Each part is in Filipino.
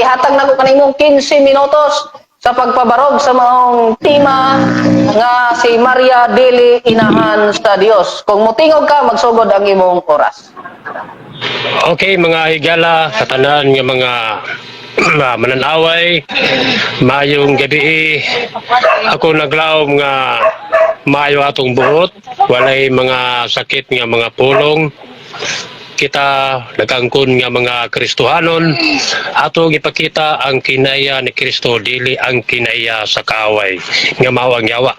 hatag na ko kanimong 15 minutos sa pagpabarog sa maong tema nga si Maria Dili Inahan sa Dios. Kung mutingog ka, magsugod ang imong oras. Okay, mga higala, katanan nga mga mananaway, mayong gabi. Ako naglaom nga mayo atong buot, walay mga sakit nga mga pulong. Kita nagangkon nga mga Kristohanon, atong ipakita ang kinaya ni Kristo, dili ang kinaya sa kaaway nga mawang yawa.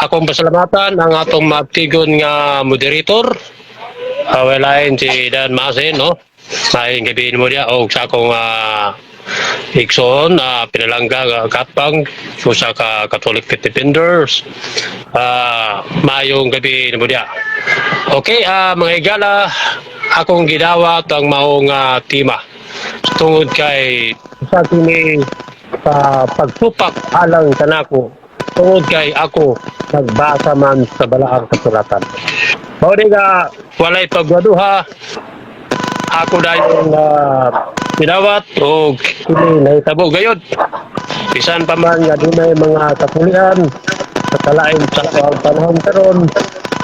Akong pasalamatan ang atong magtigon nga moderator, walain si Dan Masin, no? May gabi mo dia o sa akong Ikson, pinalangga katbang sa ka Catholic Pit Defenders. Mayong gabi mo dia. Okay, mga higala, akong gidawat ang maong tema tungod kay sa kini pagsupak alang kanako, tungod kay ako nagbasa man sa balaang kasulatan. Mao nga walay pagwaduha, ako dayon pinawat o kini nahitabo gayod. Bisan pa man nga dunay mga kapulian sa kalain sa panahon karon,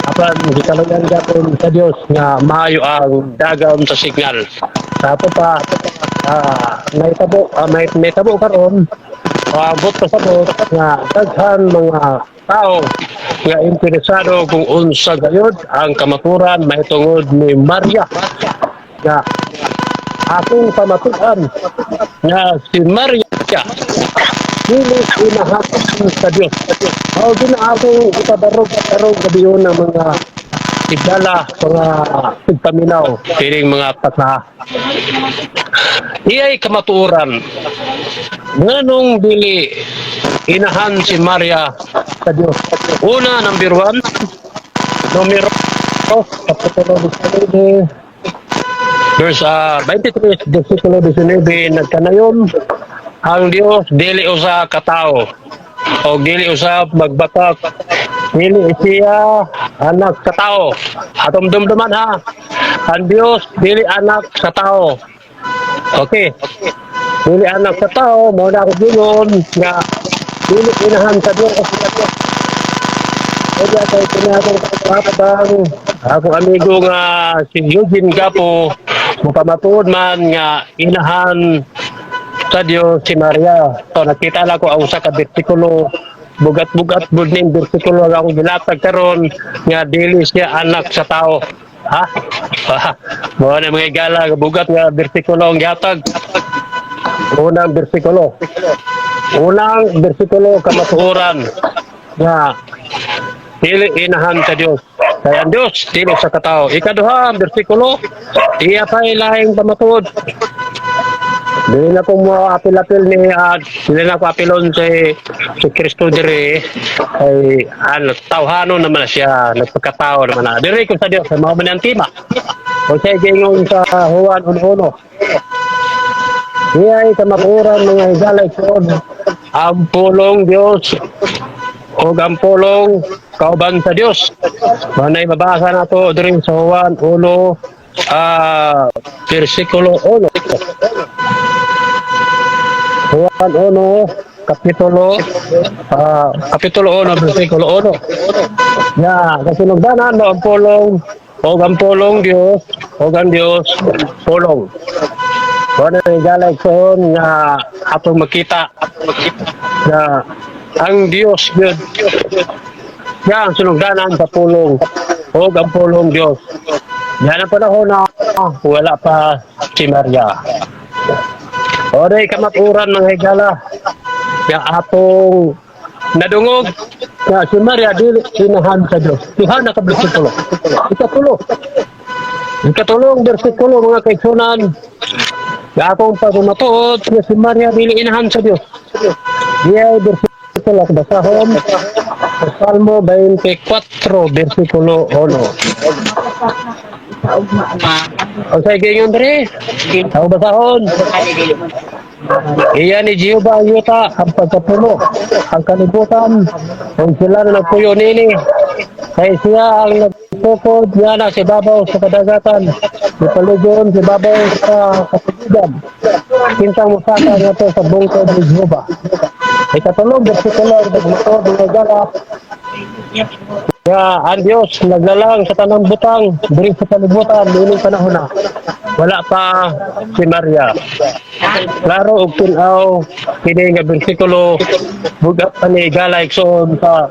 apan gikaluyan gapon sa Dios nga maayo ang dagan sa signal. Sa ato pa nahitabo karon, abot pa sa bot nga daghan mga tao nga interesado kung unsa gayud ang kamaturan mahitungod ni Maria nga akong pamatuan nga si Maria dili inahan sa Dios. Mao din akong ipadarog gabiyon ng mga igala, mga pagpaminaw, piling mga pasa. Iyay kamaturan nganong dili inahan si Maria sa Dios. Una, number 1, numero kapitulo 19, verse 23, versikulo 19, nagkanayon, ang Dios dili usa ka tawo o dili usa magbatak, dili siya anak sa tao. Atong dumduman ha, ang Dios dili anak sa tao. Okay, dili anak sa tao, mo na ako gingon nga dili inahan sa Dios. Kaya tayo pinatong kapatang ako amigo nga si Eugene Gapo, mupamatuod man nga inahan sa Dios si Maria. So nakita lang ko ang usa ka bersikulo, bugat-bugat bud ning bersikulo nga akong gilatag karon nga dili siya anak sa tao. Ha? Mo na mga igala bugat nga bersikulo ang gihatag. Unang bersikulo kamatuoran nga dili inahan sa Dios. Kaya ang Dios dili sa katao. Ikaduha ang bersikulo, iya pa'y laing pamatuod. Dili na kong mo apil-apil ni dili na ko apilon si Kristo diri ay tawhano naman siya, nagpagkatao naman na. Diri ko sa Dios, sa mga manantima. O siya gingon sa Juan 1:1. Iya'y kamatuoran mga higalay ko, ang pulong Dios o ang pulong kauban sa Dios. Manay mabasa na to diri sa Juan 1, versikulo 1. Juan 1, kapitulo 1, versikulo 1. Ya, kasunugdanan mo ang pulong o ang pulong Dios o ang Dios pulong. Wala na galay ko nga atong makita na ang Dios yun. Yan ang sunugdanan sa pulong o ang pulong Dios. Yan ang panahon na wala pa si Maria. O rin kamaturan mga higala nga atong nadungog nga si Maria dili inahan sa Dios. Tuhan na kabersikulo. Ikatulong bersikulo mga kaigsunan nga akong pagmatuod nga si Maria dili inahan sa Dios. Diya bersikulo basahon sa Salmo 24 bersikulo 1. Ang sa gingon diri, ang basahon. Iya ni Jehovah ang yuta, ang pagkapuno, ang kalibutan, kung sila na nagpuyo nini. Kaya siya ang nagtukod niya na si babaw sa kadagatan, ipaligon si babaw sa kasigidan. Kintang musaka nga to sa bungkod ni Jehova. Ikatulog, bersikulo, nagmatod, nagala. Ya, ang Diyos, naglalang sa tanang butang, diri sa kalibutan, nining panahon na. Wala pa si Maria. Klaro og tinaw, kini nga bersikulo, bugat pa ni Galaikson sa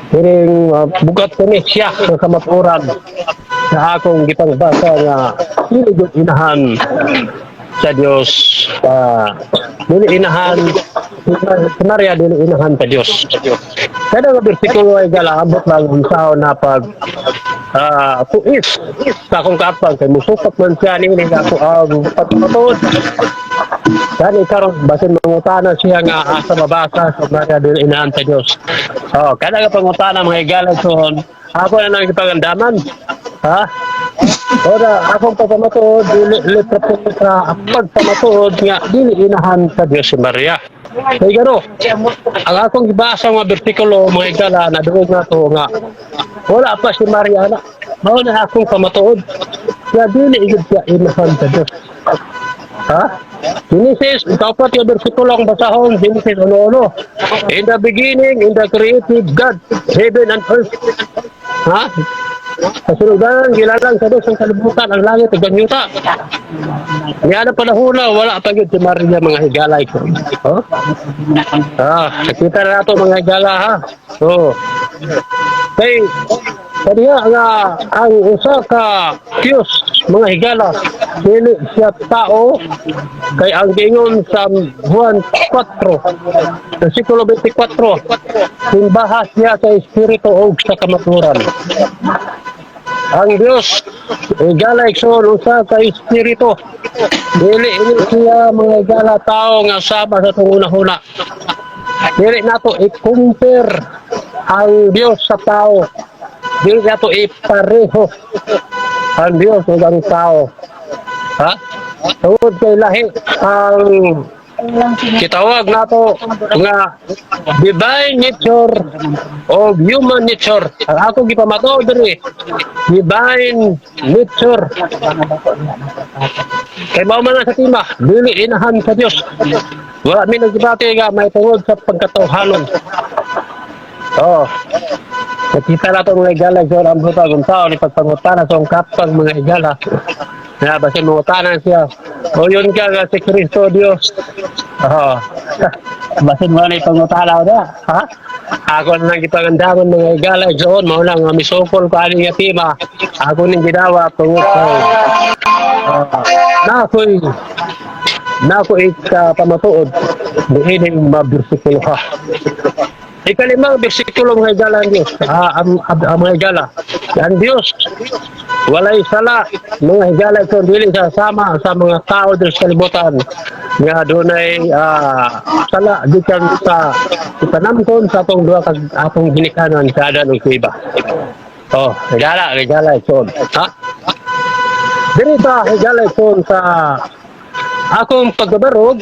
kining bugat ko ni siya sa kamaturan sa akong gipangbasa nga hiligod inahan sa Diyos. Dili inahan si Maria, dili inahan sa Diyos. Kada nga bersikulo ay galaabot lang unsaon na pag puis sa akong kapag kay musukat man siya ni ako ang patutod. Kani karon basin mangutana siya nga asa mabasa sa Maria, dili inahan sa Diyos. Kada nga pangutana mga Galaikson, ako na nang ipagandaman. Ora akong pagpamatuod, dili sa pagpamatuod nga dili inahan sa Diyos si Maria. Kaya gano, ang akong ibasa mga bersikulo, mga Igala, na doon nga to nga, wala pa si Maria na. Mao na akong pamatuod. Kaya dili igid siya inahan sa Diyos. Genesis, dapat yung bersikulo ang basahon, Genesis ano-ano. In the beginning, in the created God, heaven and earth. Kasulugan, gilalang sa Diyos ang kalibutan, ang langit, ang ganyuta. Yan ang panahon na, wala pa yun si Maria, mga Higala ito. Nakita na nato mga Higala, ha? Kaya nga, ang usa ka Diyos, mga Higala, dili siya tao, kay ang gingon sa Juan 4, versikulo 24, simbaha siya sa Espiritu o sa kamaturan. Ang Diyos, Galaikson, usa ka Espiritu, dili siya mga Higala tao nga sama sa itong una-una. Dili nato i-compare ang Diyos sa tao. Dili nato ipareho ang Diyos ug ang tao. Tungod kay lahi ang kitawag nato nga divine nature o human nature. Ang ako gipamataw diri, divine nature. Kay mao man sa tima, dili inahan sa Dios. Wala mi nagbati nga may tungod sa pagkatawhanon. Nakita na itong mga Igala, ang buta kung tao ni pagpangutana sa kapag mga Igala. Basin mangutanan siya. O yun ka nga si Kristo Diyos. Basin mo na ipangutana na. Ako na nang ipagandaman mga Igala doon. Mauna nga misukol ko aning yatima. Ako nang ginawa tungkol na ako'y pamatuod. Dihining mabersikulo ka. Ikalimang bersikulo mga Higala ang Diyos. Mga Higala. Ang Diyos, walay sala. Mga Higala ito, dili sa sama sa mga tao doon sa kalibutan. Nga doon ay sala. Dikan sa ipanamkon sa atong duha atong ginikanan sa adan o iba. Higala ito. Dili sa Higala ito sa akong pagbabarog,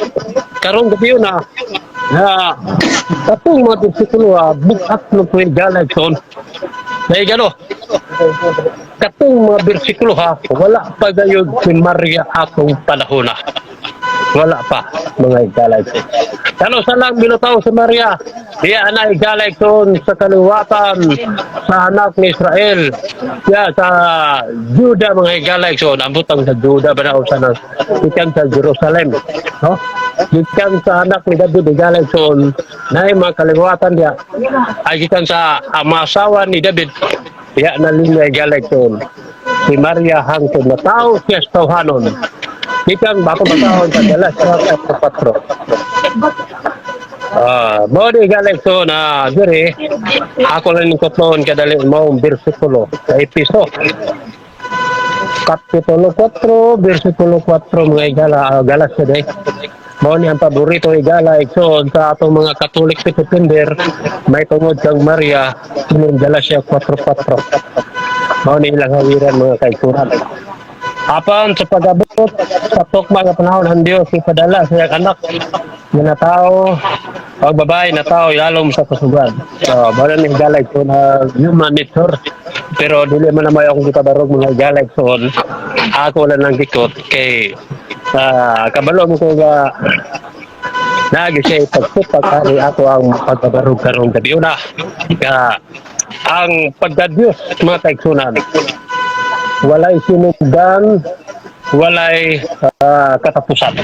karong gabi yun na katong mga bersikulo bukat ng Kuya Galaikson. Kaya gano, katong mga bersikulo wala pa gayod si Maria akong panahon na. Wala pa mga Galaikson. Kano sa lang binutaw si Maria, iya na Galaikson sa kaliwatan sa anak ni Israel. Kaya sa Juda mga Galaikson, ambutang sa Juda ba na ikan sa Jerusalem. Gikan sa anak ni David Galaikson na mga kaliwatan dia ay gikan sa amasawa ni David ya na linya Galaikson si Maria hangtod na tao siya sa tawhanon gikan bako matahon sa dalas sa 4 body Galaikson dire ako lang nikoton kadali mo bersikulo sa episo Kapitulo 4, versikulo 4 mga Igala, galas na day. Mao ni ang paborito Igala, Igsoon sa atong mga Catholic Pretender, may tungod kang Maria, sinong Galatia 4:4. Mao ni ilang hawiran mga kaigsuran. Apan sa pag-abot sa tukma nga panahon ang Dios ipadala sa iyang anak mga tao, pag babae na tao, yalom sa kasugan. So, bala ni galay ko na human nature. Pero dili man naman akong gitabarog mga galay ko. Ako lang nang gikot kay kabalo mo ko nga nagi siya pagsupak kani ako ang pagbabarog karong gabi una. Ang pagdadyos mga kaigsunan. Walay sinugdan, walay katapusan.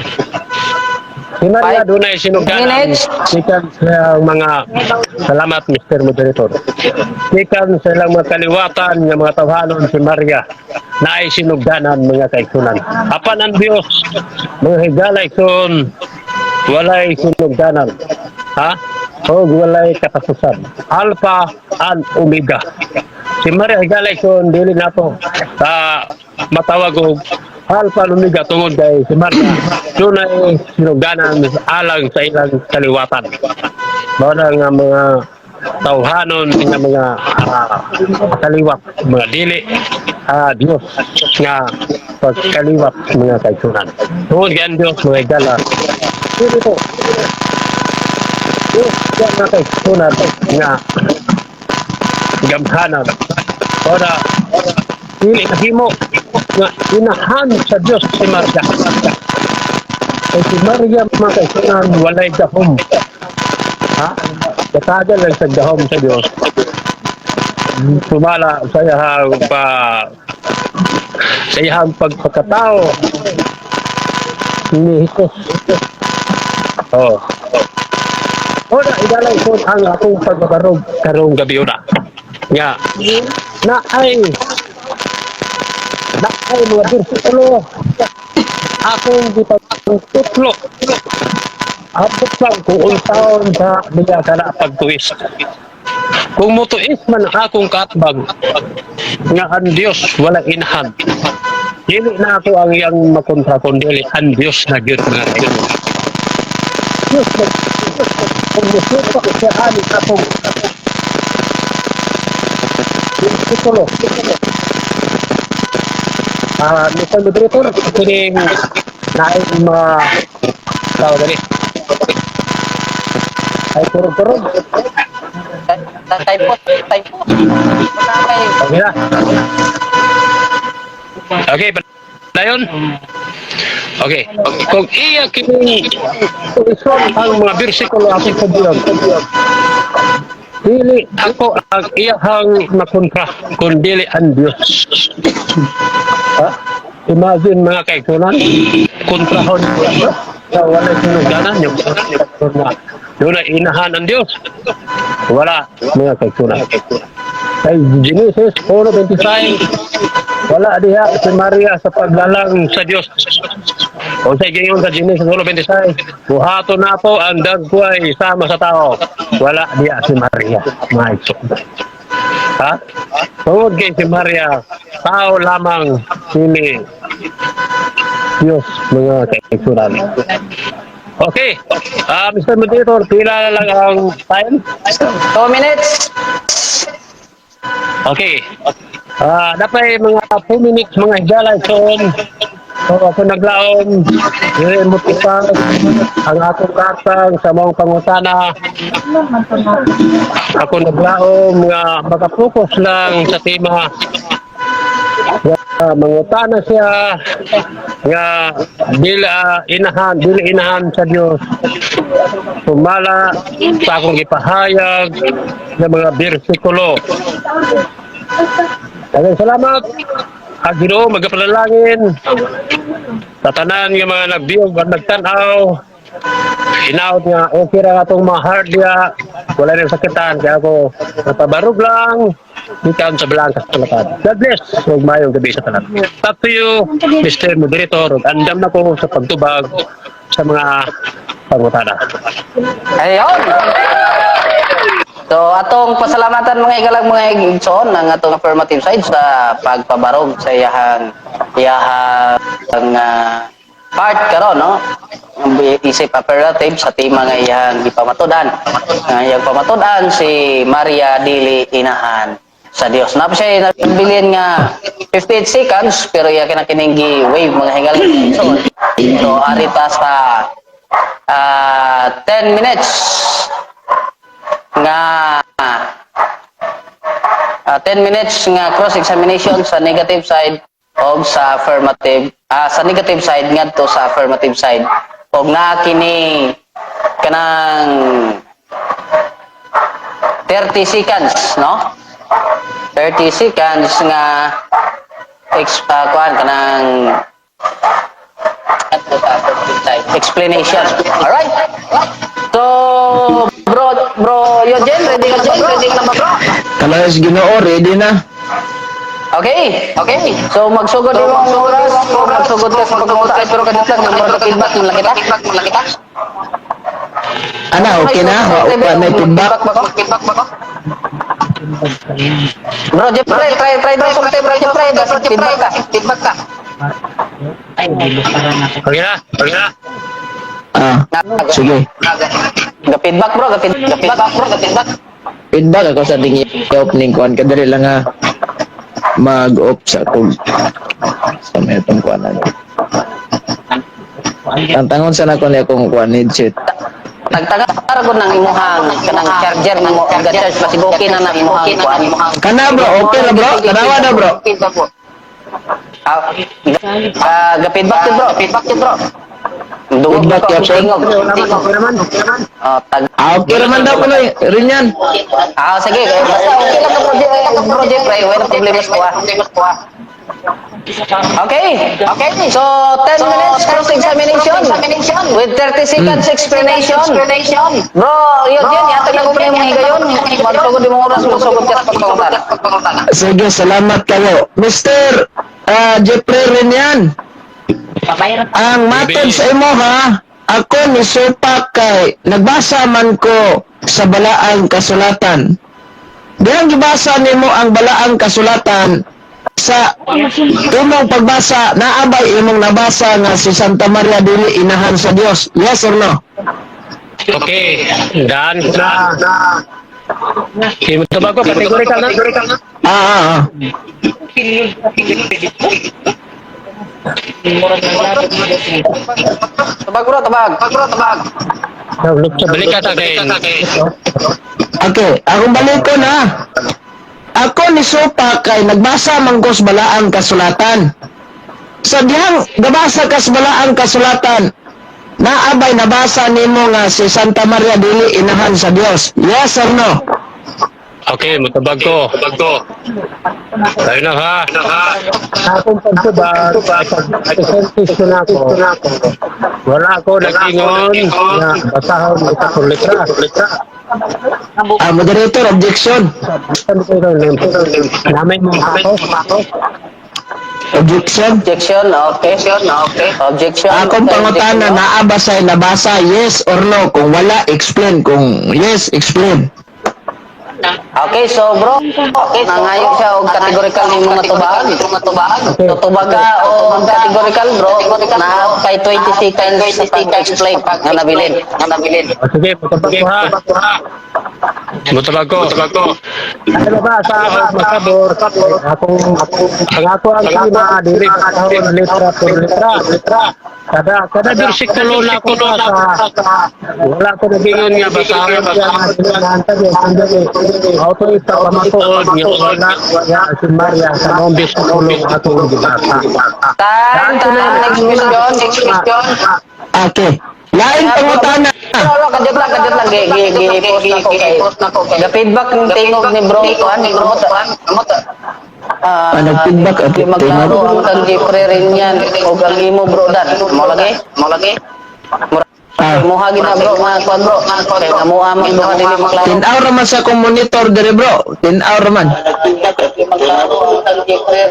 Si Maria doon ay sinugdanan. Sikan sa mga salamat Mr. Moderator. Sikan sa ilang mga kaliwatan ng mga tawhanon si Maria na ay sinugdanan mga kaigsunan. Apan ang Diyos, mga higalay son, walay sinugdanan. Ha? O walay katapusan. Alpha and Omega. Si Maria higalay son, dili na to matawag og Alpha and Omega tungod kay si Maria doon ay sinugdanan alang sa ilang kaliwatan. Mao nga mga tawhanon nga mga kaliwat, mga dili Diyos nga pagkaliwat mga kaigsunan. Tungod kay ang Diyos mga higala. Dili to. Diyos nga kaigsunan nga gamhanan. Ora dili kahimo nga inahan sa Diyos si Maria. Kaya si Maria mga kaigsunan walay gahom. Ha? Katagal lang sa gahom sa Diyos. Sumala sa iyahang pagpakatao ni Jesus. Oh. Ora idalay ko ang akong pagbabarog karong gabi una. Nga na ay mga bersikulo akong gipagtutlo abot lang kung unsaon sa mga kana pagtuwis. Kung mutuis man ang akong katbag nga ang Diyos wala inahan. Dili na ako ang iyang makontra kundi ang Diyos na gyud nga kayo. Diyos na kung musupa ko siya ani akong bersikulo. Mr. Moderator, kining naay mga tao dali. Ay turog-turog. Typo. Okay na. Okay, dayon. Okay. Kung iya kining ison ang mga bersikulo akong pagbilang. Dili ako ang iyahang makontra kundi ang Diyos. Ha? Imagine mga kaigsunan, kontrahon sa wala sinugdanan yung doon na inahan ang Diyos. Wala mga kaigsunan. Kay Genesis 4:25, wala diha si Maria sa paglalang sa Diyos. O sa gayon sa Genesis 4:26, buhato na po ang dagway sama sa tao. Wala diha si Maria. Mga kaigsunan. Ha? Tungod kay si Maria, tao lamang sili Diyos mga kaigsunan. Okay. Mr. Moderator, pila lang ang time? 2 minutes. Okay. Dapat mga 2 minutes mga higalay son. So ako naglaom, motipan ang akong katang sa mga pangutana. Ako naglaom nga makapokus lang sa tema. Mangutana siya nga dili inahan sa Dios. Sumala sa akong ipahayag ng mga bersikulo. Daghang salamat. Ginoo magapanalangin sa tanan nga mga nagbiog at nagtanaw. Hinaut nga okay ra atong mga heart diya. Wala nang sakitan kaya ako napabarog lang. Ikan sa belang kasalatan. God bless. Huwag mayong gabi sa tanan. Talk to you, Mr. Moderator. Andam na ko sa pagtubag sa mga pangutana. Ayun. So atong pasalamatan mga igalang mga igsoon ng atong affirmative side sa pagpabarog sa iyahang part karon no. Isip affirmative sa tema nga iyang gipamatudan. Iyang pamatudan si Maria dili inahan sa Dios. Napa siya nabilin nga 58 seconds pero iya kinakining wave mga hingalan igsoon. So arita sa 10 minutes nga 10 minutes nga cross-examination sa negative side o sa affirmative, sa negative side ngadto sa affirmative side. O na kini kanang 30 seconds, no? 30 seconds nga kuan kanang explanation. Alright? So, bro, Eugene, ready ka na ba, bro? Kalayas Ginoo, ready na. Okay. So, magsugod mo ang oras. Magsugod ka sa pagkamuta. Pero kadit lang, number ka feedback mo lang kita. Ana, okay na? Wa may feedback. Bro, Jeffrey, try daw sa bro, Jeffrey. Dapat feedback ka. Okay na. Sige. Ga-feedback, bro. Feedback ako sa tingin opening kuan kadali lang nga mag-off sa kung sa may itong kuan na. Ang tangon sa nako niya kung kuan headset. Tagtagar ko ng imuhang kanang charger mo ga-charge pasibukin na imuhang kuan. Kana bro, okay na bro? Kanawa na bro? Ga-feedback din, bro. Dugog Feedback ko ya, sir. tingog. Okay naman daw ko na rin yan. Sige. Basta okay lang ka, bro, Jeffrey. Wala problema sa kuha. Okay. So, 10 minutes cross-examination with 30 seconds explanation. Bro, Eugene, yata na ko pa yung mga higayon. Magsugod yung mga oras, magsugod ka sa pagkakutan. Sige, salamat kayo. Mr. Jeffrey rin yan. Ang matod sa imo ha, ako ni Supak kay nagbasa man ko sa balaang kasulatan. Dihang gibasa nimo ang balaang kasulatan sa imong pagbasa naabay imong nabasa nga si Santa Maria dili inahan sa Dios. Yes or no? Okay. Dan na. Sige, mataba ko. Kategorikal na. Tabag. Balik ka sa kayo. Okay, akong balik ko na. Ako ni Supak kay nagbasa man ko sa balaang kasulatan. Sa dihang gabasa ka sa balaang kasulatan, naabay nabasa nimo nga si Santa Maria dili inahan sa Dios. Yes or no? Okay, matabag ko. Tayo na ha. Akong pagtubag, pag-sentis ko na ako. Wala ako nag-ingon na basahon ito sa litra. Moderator, objection. Namin mo ako. Objection. Objection. Akong pangutana naaba sa nabasa yes or no. Kung wala, explain. Kung yes, explain. Okay, so bro, nangayo siya og categorical ni mga tubahan. So tubaga o categorical bro, na kay 20 seconds sa pag-explain nga nabilin. Sige, matabag ko. Ano ba sa masabor? Ang ako ang klima, diri sa tahon litra por litra. Kada bersikulo na ako sa wala ko nabingon nga basahon auto ito pamatuod nga wala si Maria sa mga bersikulo atong gibasa. Time, next question. Okay. Lain pangutana. Kadyo lang, gi-post na ko kay. Ga-feedback ng tingog ni bro, kuan, Nag-feedback at di maglaro ang kang Jeffrey rin yan. O ang imo bro dan. Mo lagi. Mo hagi na bro, mga kuan bro. Kaya nga mo amang duha dili maglaro. Tinaw raman sa kong monitor dire bro. Tinaw raman. Maglaro ang kang Jeffrey.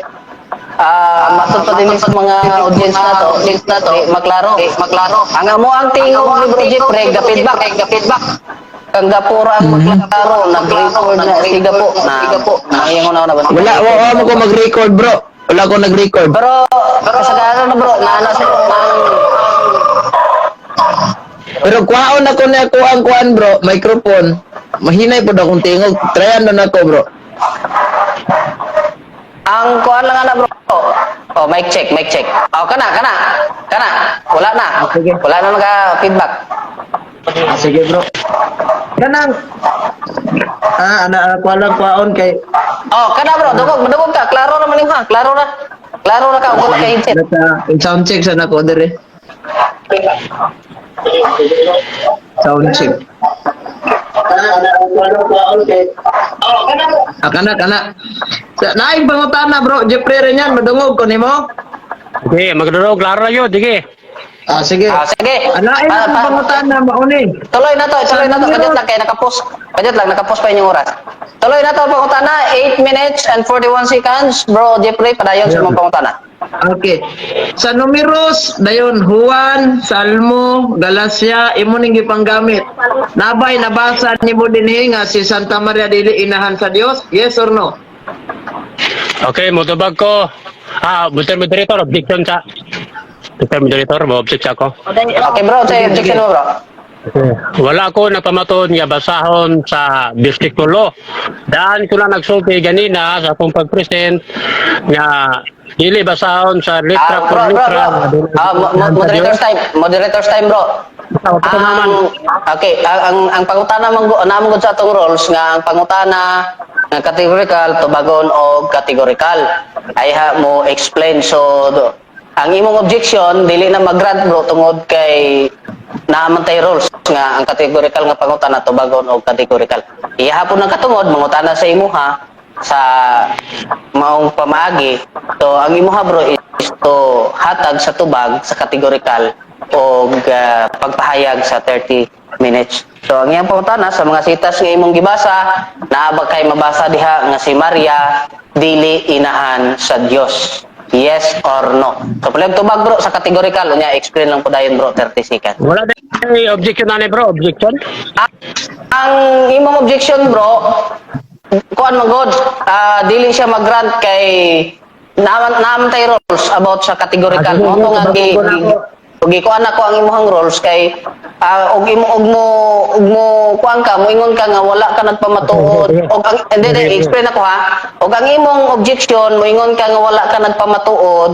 Masod pa din sa mga audience na to, maklaro. Ang amo ang tingog ni Bro Jeffrey, ga-feedback. Kang gapura ang maklaro, nag-record na siga po. Nangyayon na ba? Wala mo ko mag-record bro. Wala ko nag-record. Pero kasagaran na bro, naana sa Pero kuhaon ako na ako ang kuhan bro, microphone. Mahinay po na akong tingog. Tryan na ako bro. ang kuan lang na bro. Oh, mic check. Kana. Wala na. Wala na naka-feedback. Sige bro. Kanang anak walang kwaon kay Oh, kana bro, dugog ka. Klaro ra man ha. Klaro ra. Klaro ra ka ug ka headset. sound check sa nako dire. Sound check. Kana. Naing pangutana bro, Jeffrey rin yan, madungog ko nimo. Okay, magdurog, klaro na yun, sige. Sige. Sige. Naing pangutana mauni. Tuloy na to. Kadit lang kay nakapos. Nakapos pa inyong oras. Tuloy na to pangutana, 8 minutes and 41 seconds. Bro, Jeffrey, padayon sa mga pangutana. Okay. Sa numeros, dayon Juan, Salmo, Galacia, imo ning gipanggamit. Nabay nabasa nimo dinhi nga si Santa Maria dili inahan sa Dios? Yes or no? Okay, mutubag ko. Mr. Moderator, objection sa. Mr. Moderator, mo-object ako. Okay bro, say objection mo bro. Okay. Wala ko napamatod nga basahon sa bersikulo. Daan ko lang nagsulti ganina sa akong pag-present nga dili basahon sa litra por litra. Moderator's time bro. Ang pangutana namong sa atong rules nga ang pangutana nga categorical tubagon o categorical ay mo explain so ang imong objection dili na mag-grant bro tungod kay naaman tay rules nga ang categorical nga pangutana tubagon o categorical. Ihapon ang katungod mangutana sa imuha sa maong pamaagi. So ang imuha bro is to hatag sa tubag sa categorical o pagpahayag sa 30 minutes. So ang iyang pangutana sa mga sitas nga imong gibasa naaba kay mabasa diha nga si Maria dili inahan sa Dios. Yes or no? So, palag tubag bro sa categorical. Unya, explain lang po dayon bro, 30 seconds. Wala na objection na bro, objection. Ang imong objection bro, kuan magod, dili siya mag-grant kay naman tay rules about sa categorical. Mo to nga kuan ako ang imong rules kay og mo kuan ka moingon ka nga wala ka nagpamatuod og ang explain ako ha og ang imong objection moingon ka nga wala ka nagpamatuod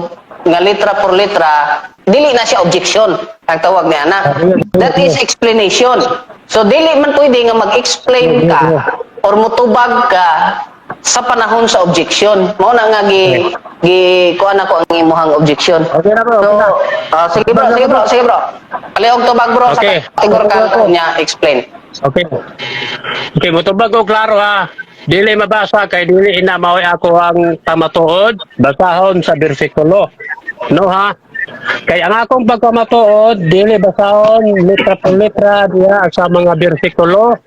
nga litra por litra dili na siya objection ang tawag ni ana. That is explanation. So dili man pwede nga mag-explain ka or motubag ka sa panahon sa objection. Mao na nga kuan ako ang imong objection. Okay na bro. So, sige bro. Palihog tubag bro Okay. sa categorical niya explain. Okay. Okay, mutubag ko klaro ha. Dili mabasa kay dili ina maoy ako ang tamatuod basahon sa bersikulo. No ha? Kay ang akong pagkamatuod dili basahon litra por litra diha sa mga bersikulo.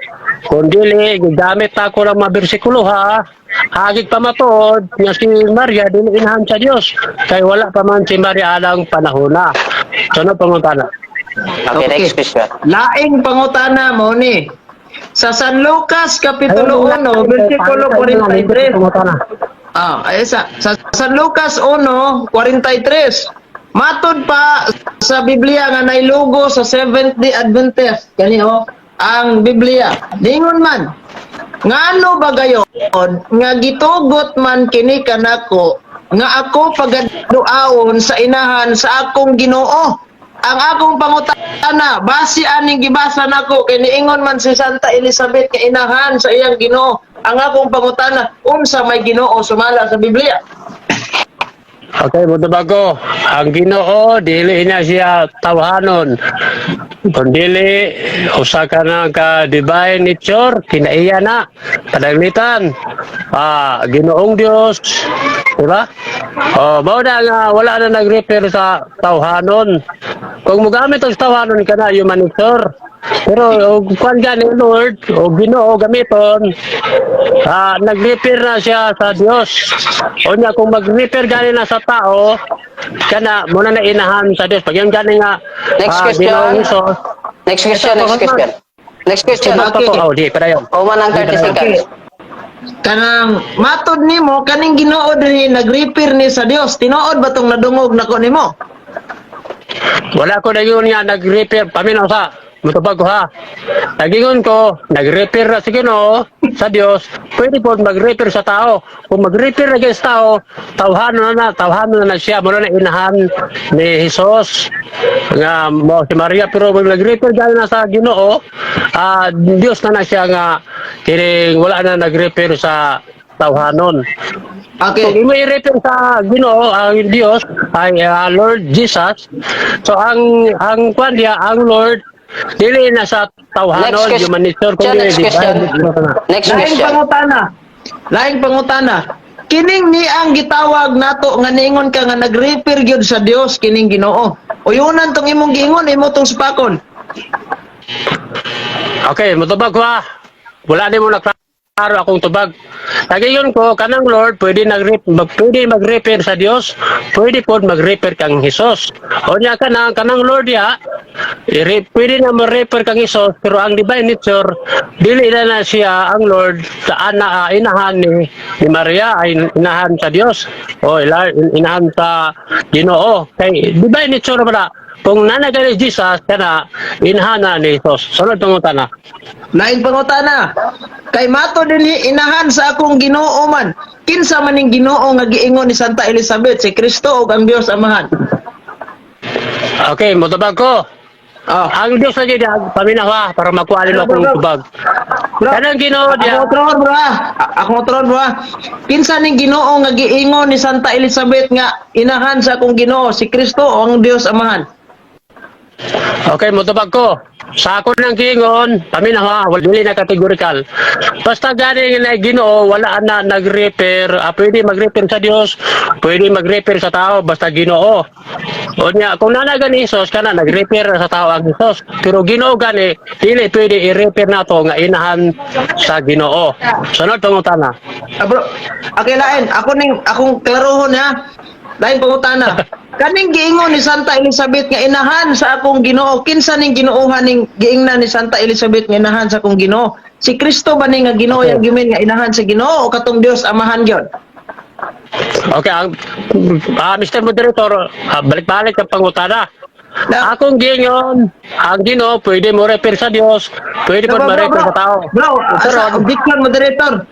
Kung dili gigamit ako ng mga bersikulo ha. Hagig pamatuod nga si Maria dili inahan sa Dios. Kay wala pa man si Maria alang panahona. Sunod pangutana. Okay, next question. Laing pangutana mo ni. Sa San Lucas Kapitulo 1, versikulo 43. Sa San Lucas 1, 43. Matod pa sa Biblia nga nailugo sa Seventh-day Adventist. Kani ang Biblia. Dingon man. Ngano ba gayon nga gitugot man kini kanako nga ako pagaduaon sa inahan sa akong Ginoo? Ang akong pangutana base aning gibasa nako kay niingon man si Santa Elizabeth nga inahan sa iyang Ginoo. Ang akong pangutana unsa may Ginoo sumala sa Biblia? Okay, mutubag ko. Ang Ginoo dili na siya tawhanon. Kung dili usa ka na ka divine nature, kinaiya na padaglitan. Ginoong Dios, di ba? Mao na nga wala na nag-refer sa tawhanon. Kung mogamit og tawhanon ka na human nature. Pero kung gani Lord o Ginoo gamiton, nag-refer na siya sa Dios. O niya kung mag-refer gani na sa tao, kana muna na inahan sa Dios. Pag yung gani nga Next question. Next question. Okay. Di padayon. O man ang 30 seconds. Kanang matod nimo kaning Ginoo diri nag-refer ni sa Dios. Tinuod ba tong nadungog nako nimo? Wala ko na yun nga nag-repair paminaw sa mutubag ko ha. Nagingon ko, nag-repair na si Ginoo sa Dios, pwede po mag-repair sa tao. Kung mag-repair na sa tao, tawhanon na siya. Muna na inahan ni Jesus. nga mo si Maria, pero pag nag-refer dahil na sa Ginoo, Dios na siya nga kining wala na nag-refer sa tawhanon. Okay. Kung imo i-refer sa Ginoo, ang Dios ay Lord Jesus. So ang kwan diya, ang Lord dili na sa tawhanon, Next human nature next question. Next Laing question. pangutana. Laing pangutana. Kining ni ang gitawag nato nga niingon ka nga nag-refer gyud sa Dios kining Ginoo. Uyunan tong imong giingon imo tong supakon. Okay, mutubag ko ha. Wala din mo naklaro akong tubag. Tagayon ko, kanang Lord, pwede mag-refer sa Dios, pwede po mag-refer kang Jesus. O niya kanang Lord ya, pwede na ma-refer kang Jesus, pero ang divine nature, dili na siya ang Lord sa inahan ni Maria, ay inahan sa Dios, o inahan sa Ginoo. Kay divine nature pala, kung nanagay ni Jesus, kana inhana ni Jesus. Sunod pangutan na. Lain pangutana. Kay mato dinhi inahan sa akong Ginoo man. Kinsa man ning Ginoo nga giingon ni Santa Elizabeth si Kristo ug ang Dios Amahan. Okay, mutubag ko. Ang Diyos na dyan, paminawa para makuha nila akong tubag. Kanang Ginoo diya. Ako tron bro. Kinsa ning Ginoo nga giingon ni Santa Elizabeth nga inahan sa akong Ginoo si Kristo o ang Dios Amahan. Okay, mutubag ko. Sa ako ng kingon, paminawa, dili na kategorikal. Basta gani na Ginoo, wala na nag-refer, pwede mag-refer sa Dios, pwede mag-refer sa tao, basta Ginoo. O niya, kung nanagan ni Jesus, kana nag-refer sa tao ang Jesus. Pero Ginoo gani, dili pwede i-refer na to nga inahan sa Ginoo. Sunod pangutana. Bro, okay lain. Akong klarohon ha. Lain pangutana. Kaning giingon ni Santa Elizabeth nga inahan sa akong Ginoo. Kinsa ning Ginoohan ning giingnan ni Santa Elizabeth nga inahan sa akong Ginoo? Si Kristo ba ni nga Ginoo yang gimin nga inahan sa Ginoo o katong Dios Amahan gyud? Okay, Mr. Moderator, balik-balik ang pangutana. Akong gingon, ang Ginoo pwede mo refer sa Dios, pwede po ma-refer sa tao. Bro, asa objection moderator.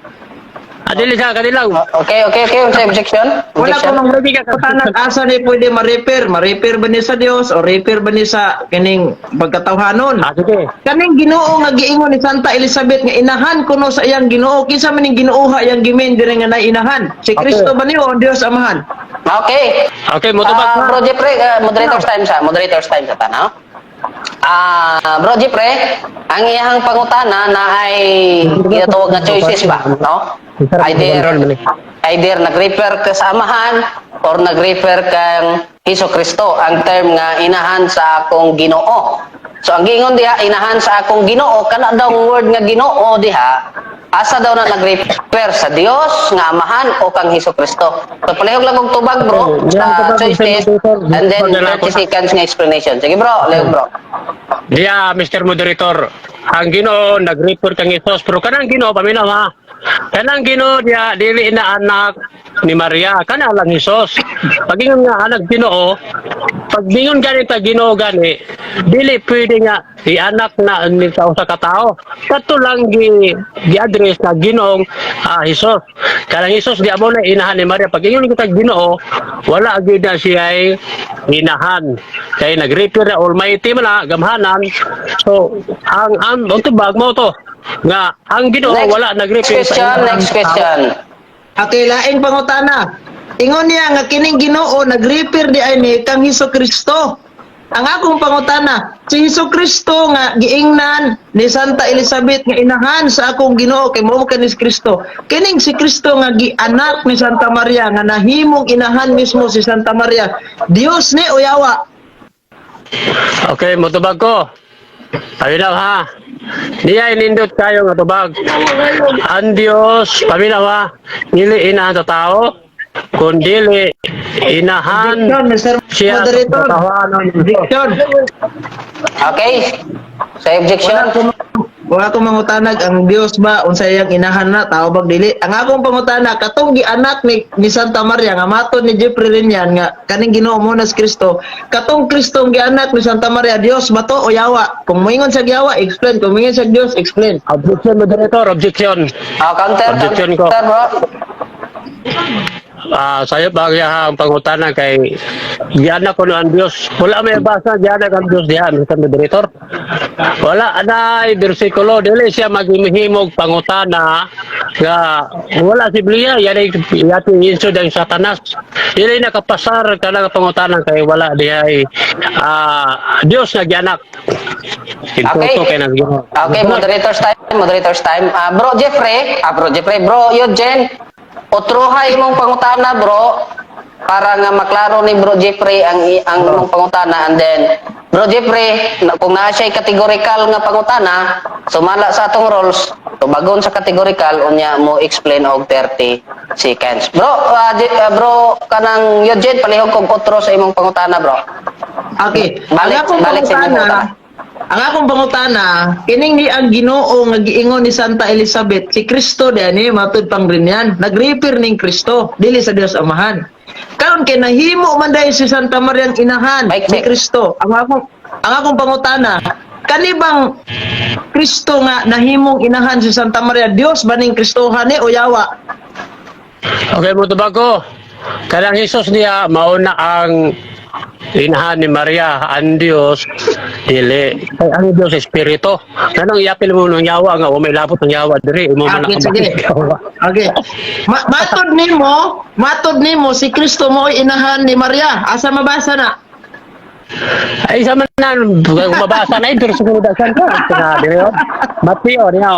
Adili sa kanilang. Okay. Sa objection? Wala ko Objection? nang tanag asa ni pwede ma-refer ba ni sa Dios o refer ba ni sa kining pagkatawhanon? Sige. Kaning Ginoo nga giingon ni Santa Elizabeth nga inahan kuno sa iyang Ginoo, kinsa man ning Ginooha iyang gimin diri nga inahan? Si Kristo ba niyo o ang Dios Amahan? Okay. Okay, mutubag Bro Jeffrey, moderator's time sa tanaw. Bro Jeffrey, ang iyang pangutana na ay ginatawag nga choices ba, no? Either nag-refer ka sa Amahan or nag-refer kang Hesus Kristo, ang term nga inahan sa akong Ginoo. So ang gingon diha, inahan sa akong Ginoo, kana daw ang word nga Ginoo diha, asa daw na nag-refer sa Dios nga Amahan o kang Hesus Kristo. So palihog lang og tubag bro sa choices and then 30 seconds nga explanation. Sige bro, lehog bro. Diya, Mr. Moderator, ang Ginoo nag-refer kang Jesus, pero kanang Ginoo paminawa. Kanang Ginoo diya dili na anak ni Maria, kana lang Jesus. Pag ingon nga anak Ginoo, pag bingon gani ta Ginoo gani, dili pwede nga i-anak na ni sa katao. Kato lang gi-address na Ginoong Jesus. Kanang Jesus di amo na inahan ni Maria. Pag ingon kita Ginoo, wala gyud na siya ay inahan. Kay nag-refer na Almighty man na gamhanan. So ang tubag mo to nga ang Ginoo wala nag-refer Next question. Okay, laing pangutana. Ingon niya nga kining Ginoo nag-refer di ay ni kang Hesus Kristo. Ang akong pangutana, si Hesus Kristo nga giingnan ni Santa Elizabeth nga inahan sa akong Ginoo kay mao kanis Kristo. Kining si Kristo nga gianak ni Santa Maria nga nahimong inahan mismo si Santa Maria. Dios ni o yawa? Okay, motubag ko. Paminaw ha. Diya inindot kayo nga tubag. Ang Dios, paminaw ha. Dili inahan sa tao, kundi inahan siya sa katawan. Objection. Okay. Sa objection. Wala ko mangutanag ang Dios ba unsay iyang inahan na tao bag dili. Ang akong pangutana katong gianak ni Santa Maria nga matud ni Jeffrey Rinyan nga kaning Ginoo mo na si Kristo. Katong Kristo ang gianak ni Santa Maria, Dios ba to o yawa? Kung moingon sa yawa, explain. Kung moingon sa Dios, explain. Objection, moderator, objection. Counter Objection ko. bro. sayo ang pangutana kay giana ko no ang Dios. Wala may basa giana ang Dios diha, Mr. Moderator. Wala na bersikulo dili siya maghimog pangutana nga wala si Biblia yan ay yati insud ang Satanas. Dili nakapasar kana pangutana kay wala diha Dios nga gianak. Okay, moderators time. Bro Jeffrey, bro Eugene, utruhay mong pangutana bro para nga maklaro ni Bro Jeffrey ang mong pangutana, and then Bro Jeffrey, kung naa siya categorical nga pangutana, sumala sa atong rules, tubagon sa categorical unya mo explain og 30 seconds. Bro, bro kanang Eugene palihog kog utro sa imong pangutana bro. Okay. Balik sa imong pangutana. Ang akong pangutana, kining ni ang Ginoo nga giingon ni Santa Elizabeth, si Kristo diani matud pang rinyan, nag-refer ning Kristo, dili sa Dios Amahan. Karon kay nahimo man dahil si Santa Maria ang inahan ni Kristo. Ang akong pangutana, kani bang Kristo nga nahimong inahan si Santa Maria, Dios ba ning Kristohan ni o yawa? Okay mo tubago. Kanang Hesus niya mauna ang inahan ni Maria, ang Dios dili. Ay, ang Dios espiritu. Kanang iyapil mo ng yawa nga may lapot ng yawa diri mo man sige. Okay. Matod nimo si Kristo mo inahan ni Maria. Asa mabasa na? Ay sa man mabasa na ito sa mga santo. Diri Mateo niya.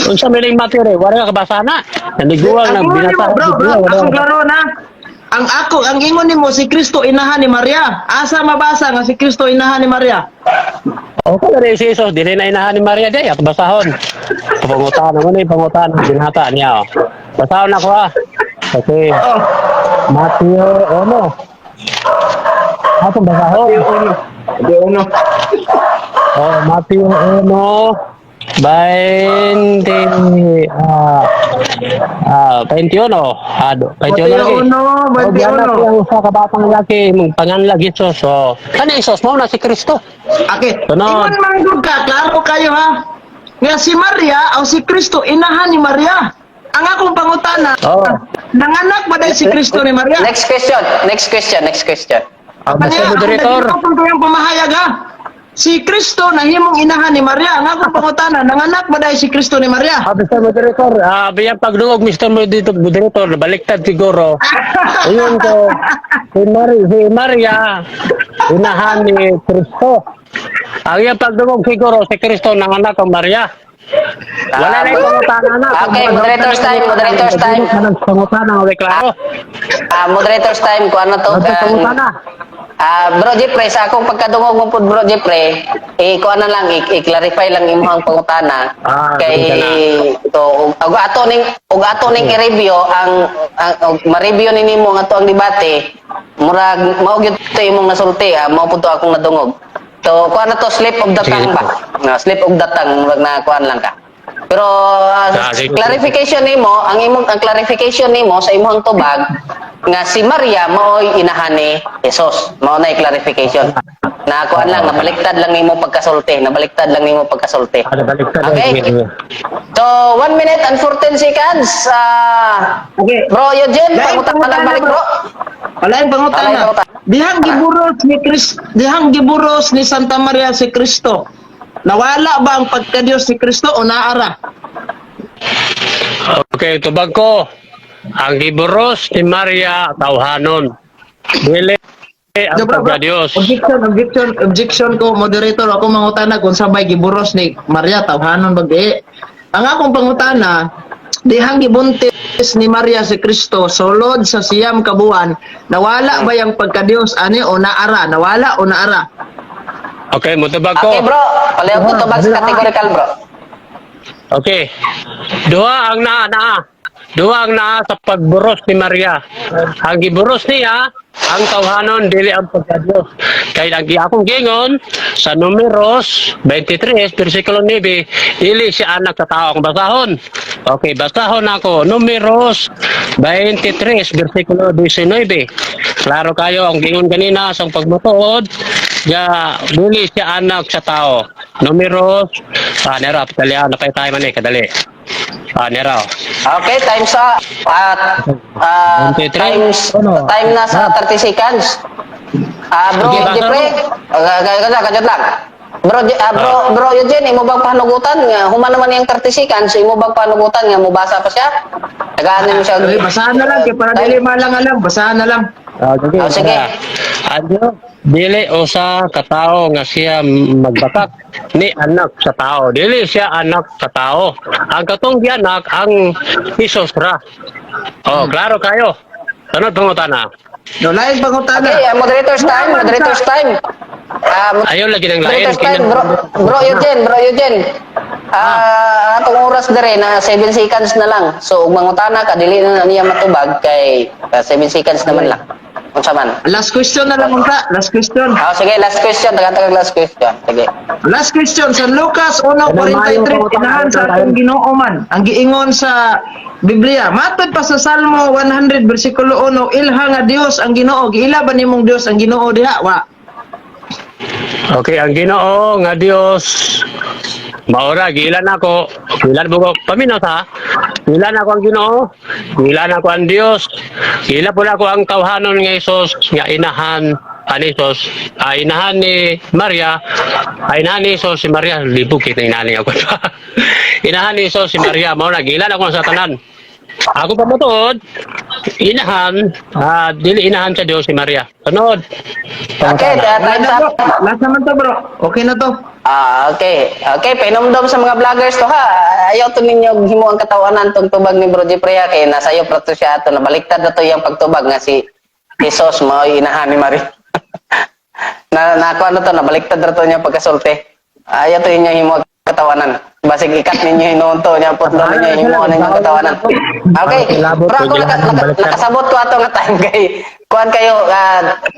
Unsa meling Mateo re, wala ka basa na. Naniguang nang binasa. Bro, ako klaro na. Ang ingon nimo si Kristo inahan ni Maria. Asa mabasa nga si Kristo inahan ni Maria? Okay, rin si Jesus, dili na inahan ni Maria day, at basahon. Pangutan naman pangutan, binata niya. Basahon ako Okay. Mateo, Atong basahon. Mateo 21, 21 yung sa kabatang lalaki mong panganlag Isos. So, kani Isos mo na si Kristo. Okay. Tunod. Ingon manggod ka, klaro kayo ha. Nga si Maria o si Kristo inahan ni Maria. Ang akong pangutana, nanganak ba dahil si Kristo ni Maria? Next question. Mr. Moderator. Ang yung pamahayag ha. Si Kristo nahimong inahan ni Maria. Ang akong pangutana, nanganak ba dahil si Kristo ni Maria? Mr. Moderator, biyang pagdungog Mr. Moderator, baliktad siguro. Ayun ko, si Maria, inahan ni Kristo. Ang iyang pagdungog siguro, si Kristo nanganak ang Maria. Wala na yung pangutana na. Okay, moderators time. Pangutana, klaro. Moderators time, kung ano to. Pangutana. Bro Jeffrey, sa akong pagkadungog mo po, Bro Jeffrey, kuha na lang, i-clarify lang imong pangutana. Kay to ug ato ning i-review ang ma-review nimo nga to ang debate. Murag mao gyud to imong nasulti, mao pud to akong nadungog. So kuha na to slip of the tongue ba? Slip of the tongue, murag na kuan lang ka. Pero clarification nimo, ang clarification nimo sa imong tubag nga si Maria mao'y inahan ni Jesus. Mao na clarification. Na kuan lang, nabaliktad lang nimo pagkasulti, Okay? So 1 minute and 14 seconds. Okay. Bro Eugene, pangutan na lang balik bro. Wala yung pangutana. Dihang giburos ni Santa Maria si Kristo. Nawala ba ang pagka-Diyos si Kristo o naara? Okay, tubag ko. Ang giburos ni Maria tawhanon. Dili ang pagka-Diyos. Objection ko, moderator. Ako mangutana kung sabay giburos ni Maria tawhanon bagay. Ang akong pangutana, dihang gibuntis ni Maria si Kristo sulod sa siyam ka buwan, nawala ba yung pagka-Diyos ani o naara? Nawala o naara? Okay, mutubag ko. Okay bro, palihog ko tubag sa categorical bro. Okay. Duha ang naa sa pagburos ni Maria. Ang giburos niya, ang tawhanon dili ang pagka-Dios. Kay ang akong gingon sa Numeros 23 bersikulo 9, dili siya anak sa tao ang basahon. Okay, basahon ako Numeros 23 bersikulo 19. Klaro kayo ang gingon kanina sa pagmutuod, dili siya anak sa tao. Numeros, nera, patalian, napay tayo man kadali. Nera. Okay, time na sa 30 seconds. Bro, Okay, basta Jeffrey, kajat lang. Bro Eugene, imo bang panugutan nga human naman yung 30 seconds, imo bang panugutan nga mubasa pa siya? Tagaan mo siya. Basahan na lang, kaya para dili malang alam, basahan na lang. Sige. Ano, dili usa ka tawo nga siya magbatak ni anak sa tao. Dili siya anak sa tao. Ang katong gianak ang Hesus ra. Oh, klaro kayo. Ano tungutana? No, lain pangutana. Okay, moderator's time. Ayaw lagi ng lain. Moderator's time, bro Eugene. Atong oras dire na 7 seconds na lang. So, ug mangutana ka dili na niya matubag kay 7 seconds naman lang. Unsa man? Last question na lang unta, last question. Sige, last question. Tagatag last question. Sige. Last question sa Lucas 1:43 inahan sa atong Ginoo man. Ang giingon sa Biblia, matod pa sa Salmo 100 bersikulo 1, ilha nga Dios ang Ginoo, giila ba nimong Dios ang Ginoo diha? Wa. Okay, ang Ginoo nga Dios maura gilan ako. Gilan mo ko paminaw ta. Gilan ako ang Ginoo. Gilan ako ang Dios. Gila pula ko ang tawhanon nga Hesus nga inahan ani Hesus. Inahan ni Maria. Inahan ni Hesus si Maria. Libog kita inani ako. Inahan ni Hesus si Maria. Mao na gilan ako sa tanan. Ako pa motuod, inahan, dili inahan sa Dios si Maria. Sunod. Okay, time's up. Last naman to, bro. Okay na to. Okay. Okay, pinumdom sa mga vloggers to ha. Ayaw to ninyo himo ang katawanan tong tubag ni Bro Jeffrey kay nasa iyo prato siya ato na baliktad na to yung pagtubag nga si Hesus mao inahan ni Maria. na ano to na baliktad na to niya pagkasulti. Ayaw to ninyo himo ang katawanan. Basig ikat ninyo hinunto niya putlo ninyo himo ang katawanan. Okay. Pero ako nakasabot ko ato nga time kay kuan kayo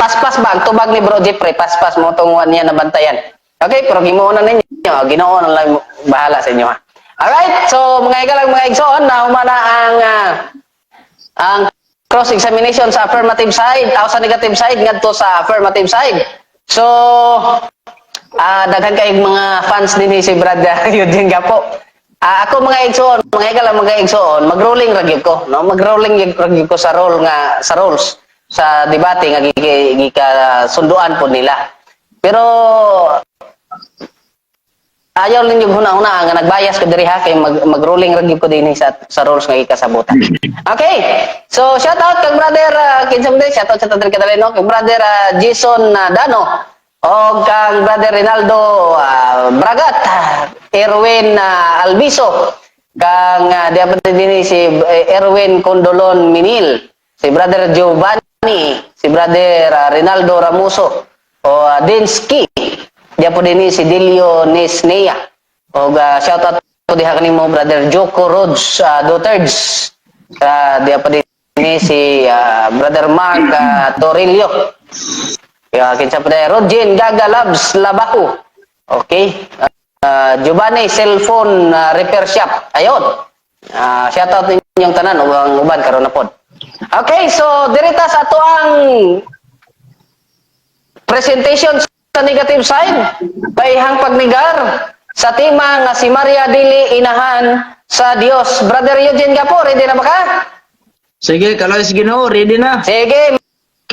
paspas ba ang tubag ni Bro Jeffrey paspas mo tong niya nabantayan. Okay, pero gimuon na ninyo. Ginoo na lang bahala sa inyo ha. Alright, so mga igalang mga igsoon na humana ang cross-examination sa affirmative side, sa negative side, ngadto sa affirmative side. So, daghan kay mga fans din si Brad Eugene Gapo. Ako mga igsoon, mga igalang mga igsoon, mag-rolling ragyod ko, no? Mag-rolling ragyod ko sa rules sa debate nga gika sunduan po nila. Pero ayaw ninyo huna-huna nga nagbayas ko diri ha kay mag-rolling ra gyud ko dinhi sa rules nga ikasabutan. Okay. So shout out kay brother kinsa man shout out sa tanan kadaleno kay brother Jason Dano o kang brother Rinaldo Bragat, Erwin Albiso, kang dapat dinhi si Erwin Condolon Minil, si brother Giovanni, si brother Rinaldo Ramuso o Dinsky. Dia po din si Delio Nesnea. O shout out po diha kanimo brother Joko Rods Duterds. Dia po din si brother Mark Torillo. Kinsa po din Rodjin Gaga Labs Labaku. Okay. Giovanni Cellphone Repair Shop. Ayon. Shout out ninyong tanan ug ang uban karon na pod. Okay, so dirita sa ato ang presentation sa negative side, bayhang pagnigar sa tema nga si Maria dili inahan sa Dios. Brother Eugene Gapo, ready na ba ka? Sige, kaloy Ginoo, ready na. Sige,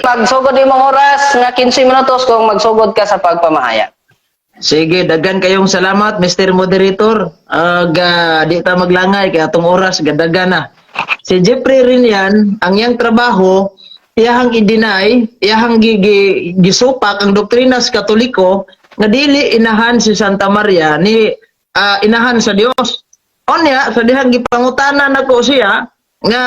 magsugod imong oras nga 15 minutos kung magsugod ka sa pagpamahayag. Sige, daghan kayong salamat Mr. Moderator. Di ta maglangay kay atong oras gadagan na. Si Jeffrey rin yan, ang iyang trabaho iyahang i-deny, iyahang gisupak ang doktrina sa Katoliko nga dili inahan si Santa Maria ni inahan sa Dios. Onya sa dihang gipangutanan nako siya nga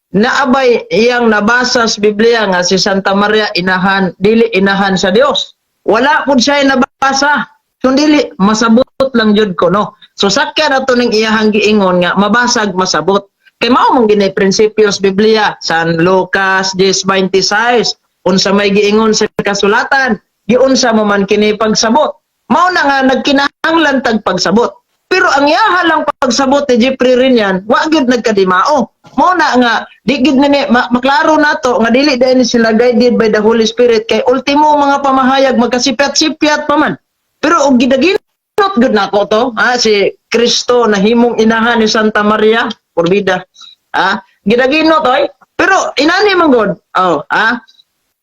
naabay iyang nabasa sa Biblia nga si Santa Maria inahan dili inahan sa Dios. Wala pud siya nabasa. Kundi masabot lang jud ko no. So sakya na to ning iyahang giingon nga mabasag masabot. Kay mao mong ginay prinsipyo sa Biblia, San Lucas 10:26, unsa may giingon sa kasulatan, giunsa mo man kini pagsabot. Mao na nga nagkinahanglan tag pagsabot. Pero ang yaha lang pagsabot ni Jeffrey rin yan, wa gyud nagkadimao. Mao na nga di gyud ni maklaro nato nga dili din sila guided by the Holy Spirit kay ultimo mga pamahayag magkasipyat-sipyat pa man. Pero og gidaginot gud nako to, si Kristo na himong inahan ni Santa Maria. porbida. Gidagino toy. Pero inani man god.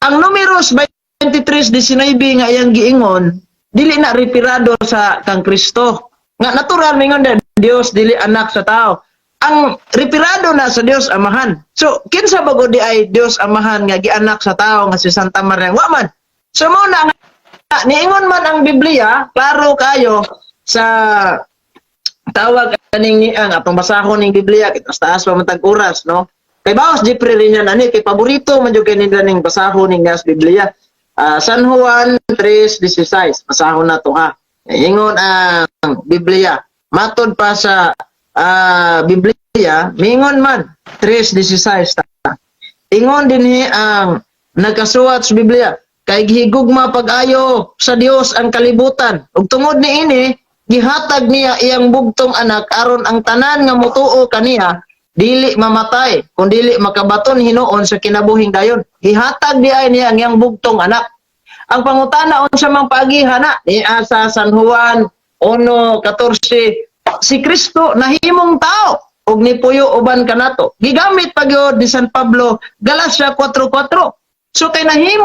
Ang numeros 23:19 nga iyang giingon, dili na retirado sa kang Kristo. Nga natural mingon na Dios dili anak sa tao. Ang retirado na sa Dios Amahan. So kinsa bago di ay Dios Amahan nga gianak sa tao nga si Santa Maria? Wa man. So mo na niingon man ang Biblia, klaro kayo sa tawag kaning ang atong basahon ning Biblia kitas taas pa matag oras, no? Kay bawas di rin ani kay paborito man jud nila ning basahon ning Biblia. San Juan 3:16 basahon na to ha. Ingon ang Biblia. Matod pa sa Biblia, mingon man 3:16 ta. Ingon dinhi ang nagkasuwat sa Biblia. Kay gihigugma pag-ayo sa Dios ang kalibutan. Ug tungod niini, gihatag niya iyang bugtong anak aron ang tanan nga motuo kaniya dili mamatay, kun dili makabaton hinuon sa kinabuhing dayon. Gihatag diay niya ang iyang bugtong anak. Ang pangutana unsa mang paagihana ni sa San Juan 1:14, si Kristo nahimong tao ug nipuyo uban kanato. Gigamit pagyod ni San Pablo Galacia 4:4. So kay nahimo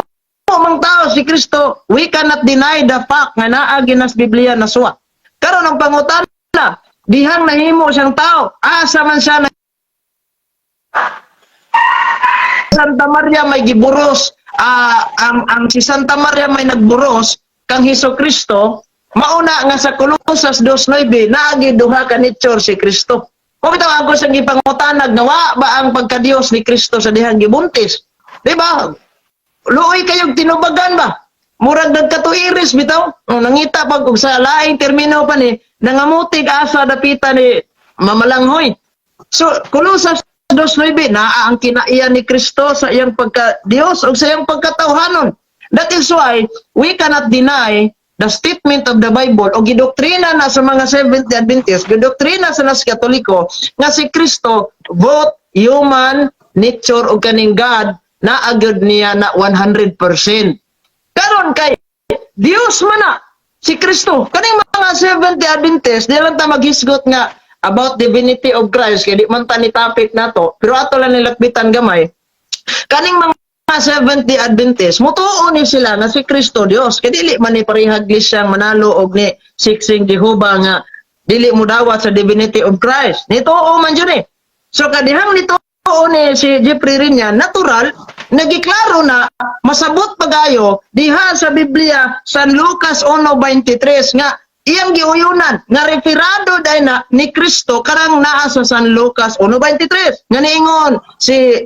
mang tao si Kristo, we cannot deny the fact nga naa ginas Biblia na suwat. Karon ang pangutana, dihang nahimo siyang tao, asa man siya na Santa Maria may giburos, ang si Santa Maria may nagburos kang Hesus Kristo, mauna nga sa Colosas 2:9 naagi duha ka nature si Kristo. Kung bitaw ako sa gipangutanag nawa ba ang pagka-Dios ni Kristo sa dihang gibuntis? Di ba? Luoy kayong tinubagan ba? Murag nagkatuiris bitaw. Nangita pag sa laing termino pa ni nangamutig asa dapita ni mamalanghoy. So, Colosas 2:9 naa ang kinaiya ni Kristo sa iyang pagka-Dios o sa iyang pagkatawhanon. That is why we cannot deny the statement of the Bible o gidoktrina na sa mga Seventh-day Adventists, gidoktrina sa nas Katoliko nga si Kristo both human nature o kaning God na agad niya na 100%. Karon kay Dios man na si Kristo. Kaning mga Seventh-day Adventists, di lang ta maghisgot nga about divinity of Christ, kaya di man ta ni topic na to, pero ato lang nilakbitan gamay. Kaning mga Seventh-day Adventists, mutuo ni sila na si Kristo Dios. Kaya dili man ni parihag siyang manalo og ni siksing Jehovah nga dili mo dawat sa divinity of Christ. Nituo man yun eh. So kadihang nituo ni si Jeffrey rin yan, natural, nagiklaro na masabot pagayo diha sa Biblia San Lucas 1:23 nga iyang giuyunan nga referado dai na ni Kristo karang naa sa San Lucas 1:23 nga niingon si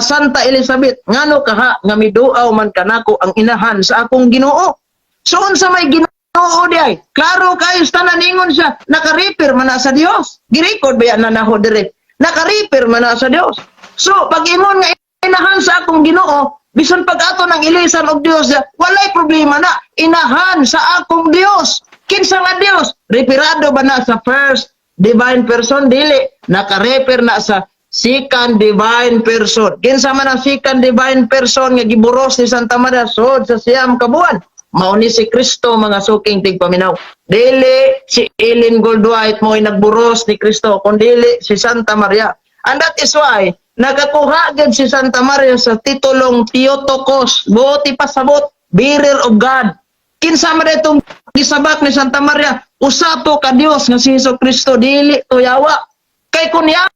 Santa Elizabeth ngano kaha nga miduaw man kanako ang inahan sa akong Ginoo. So unsa may Ginoo diay? Klaro kayo tanan ningon siya naka-refer man na sa Dios. Gi-record ba yan na naho dire? Naka-refer man na sa Dios. So pag imon nga inahan sa akong Ginoo, bisan pag-ato ng ilisan og Dios, walay problema na inahan sa akong Dios. Kinsa nga Dios? Referado ba na sa first divine person? Dili. Naka-refer na sa second divine person. Kinsa man ang second divine person nga giburos ni Santa Maria sod sa siyam kabuan? Mao ni si Kristo mga suking tigpaminaw. Dili si Ellen Goldwhite mo nagburos ni Kristo, kundi si Santa Maria. And that is why nagakuha gid si Santa Maria sa titulong Theotokos, buti pasabot, bearer of God. Kinsa man itong gisabak ni Santa Maria, usato ka Dios nga si Hesus Kristo, dili to yawa. Kay kun yawa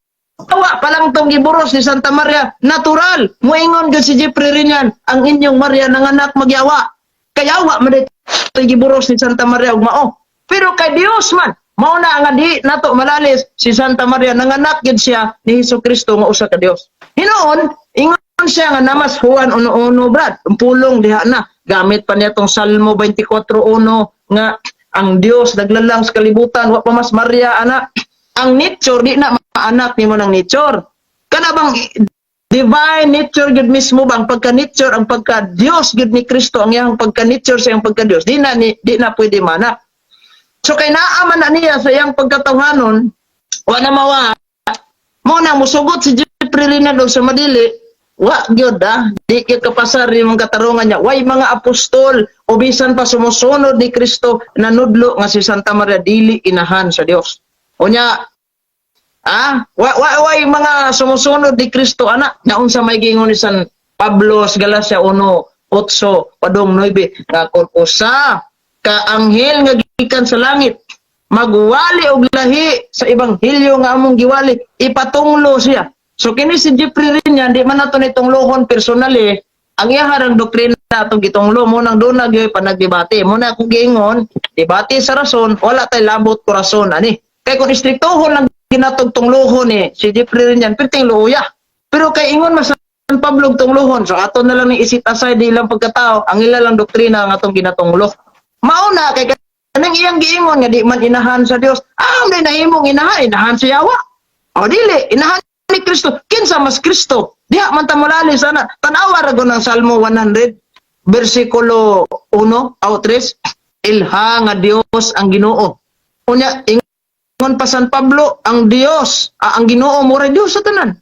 pa lang tong giburos ni Santa Maria, natural. Moingon gid si Jeffrey rin yan, ang inyong Maria nanganak magyawa. Kayawa man ito giburos ni Santa Maria ug mao. Pero kay Dios man, mao na nga di nato malalis si Santa Maria nanganak gid siya ni Hesus Kristo nga usa ka Dios. Hinuon ingon siya nga namas Juan 1:1 brad, pulong diha na gamit pa niya tong Salmo 24:1 nga ang Dios naglalang sa kalibutan wa pa mas Maria ana. Ang nature di na maanak nimo ng nature. Kana bang divine nature gid mismo bang pagka-nature ang pagka-Dios gid ni Kristo ang iyang pagka-nature sa iyang pagka-Dios di na pwede mana. So kay naa man na niya sa iyang pagkatawhanon, wa na mawa. Mo na musugot si Jeffrey Linado sa madili, wa gyud di gyud kapasar yung katarungan niya. Way mga apostol o bisan pa sumusunod ni Kristo nanudlo nga si Santa Maria dili inahan sa Dios. Unya Wa mga sumusunod ni Kristo anak na unsa may gingon ni San Pablo sa Galacia 1:8 padung 9 nga kun usa ka anghel nga gikan sa langit magwali og lahi sa ebanghelyo nga among giwali ipatunglo siya. So kini si Jeffrey rin yan, di man nato nitunglohon personally ang iyaharang doktrina atong gitunglo mo nang doon nagyoy panagdebate mo na kung giingon debate sa rason wala tay labot ko rason ani kay kung istriktohon lang ginatog tunglohon ni si Jeffrey rin yan perting luya pero kay ingon mas San Pablo tunglohon so ato na lang ni isit aside ilang pagkatao ang ilalang doktrina nga atong ginatunglo mauna kay kanang iyang giingon nga di man inahan sa Dios may nahimong inahan sa Yawa o dili inahan ni Kristo kinsa mas Kristo diha man ta molali sana tan-awa ra ng Salmo 100 versikulo 1 o 3 ilha nga Dios ang Ginoo unya ingon pa San Pablo ang Dios ang Ginoo mo ra Dios sa tanan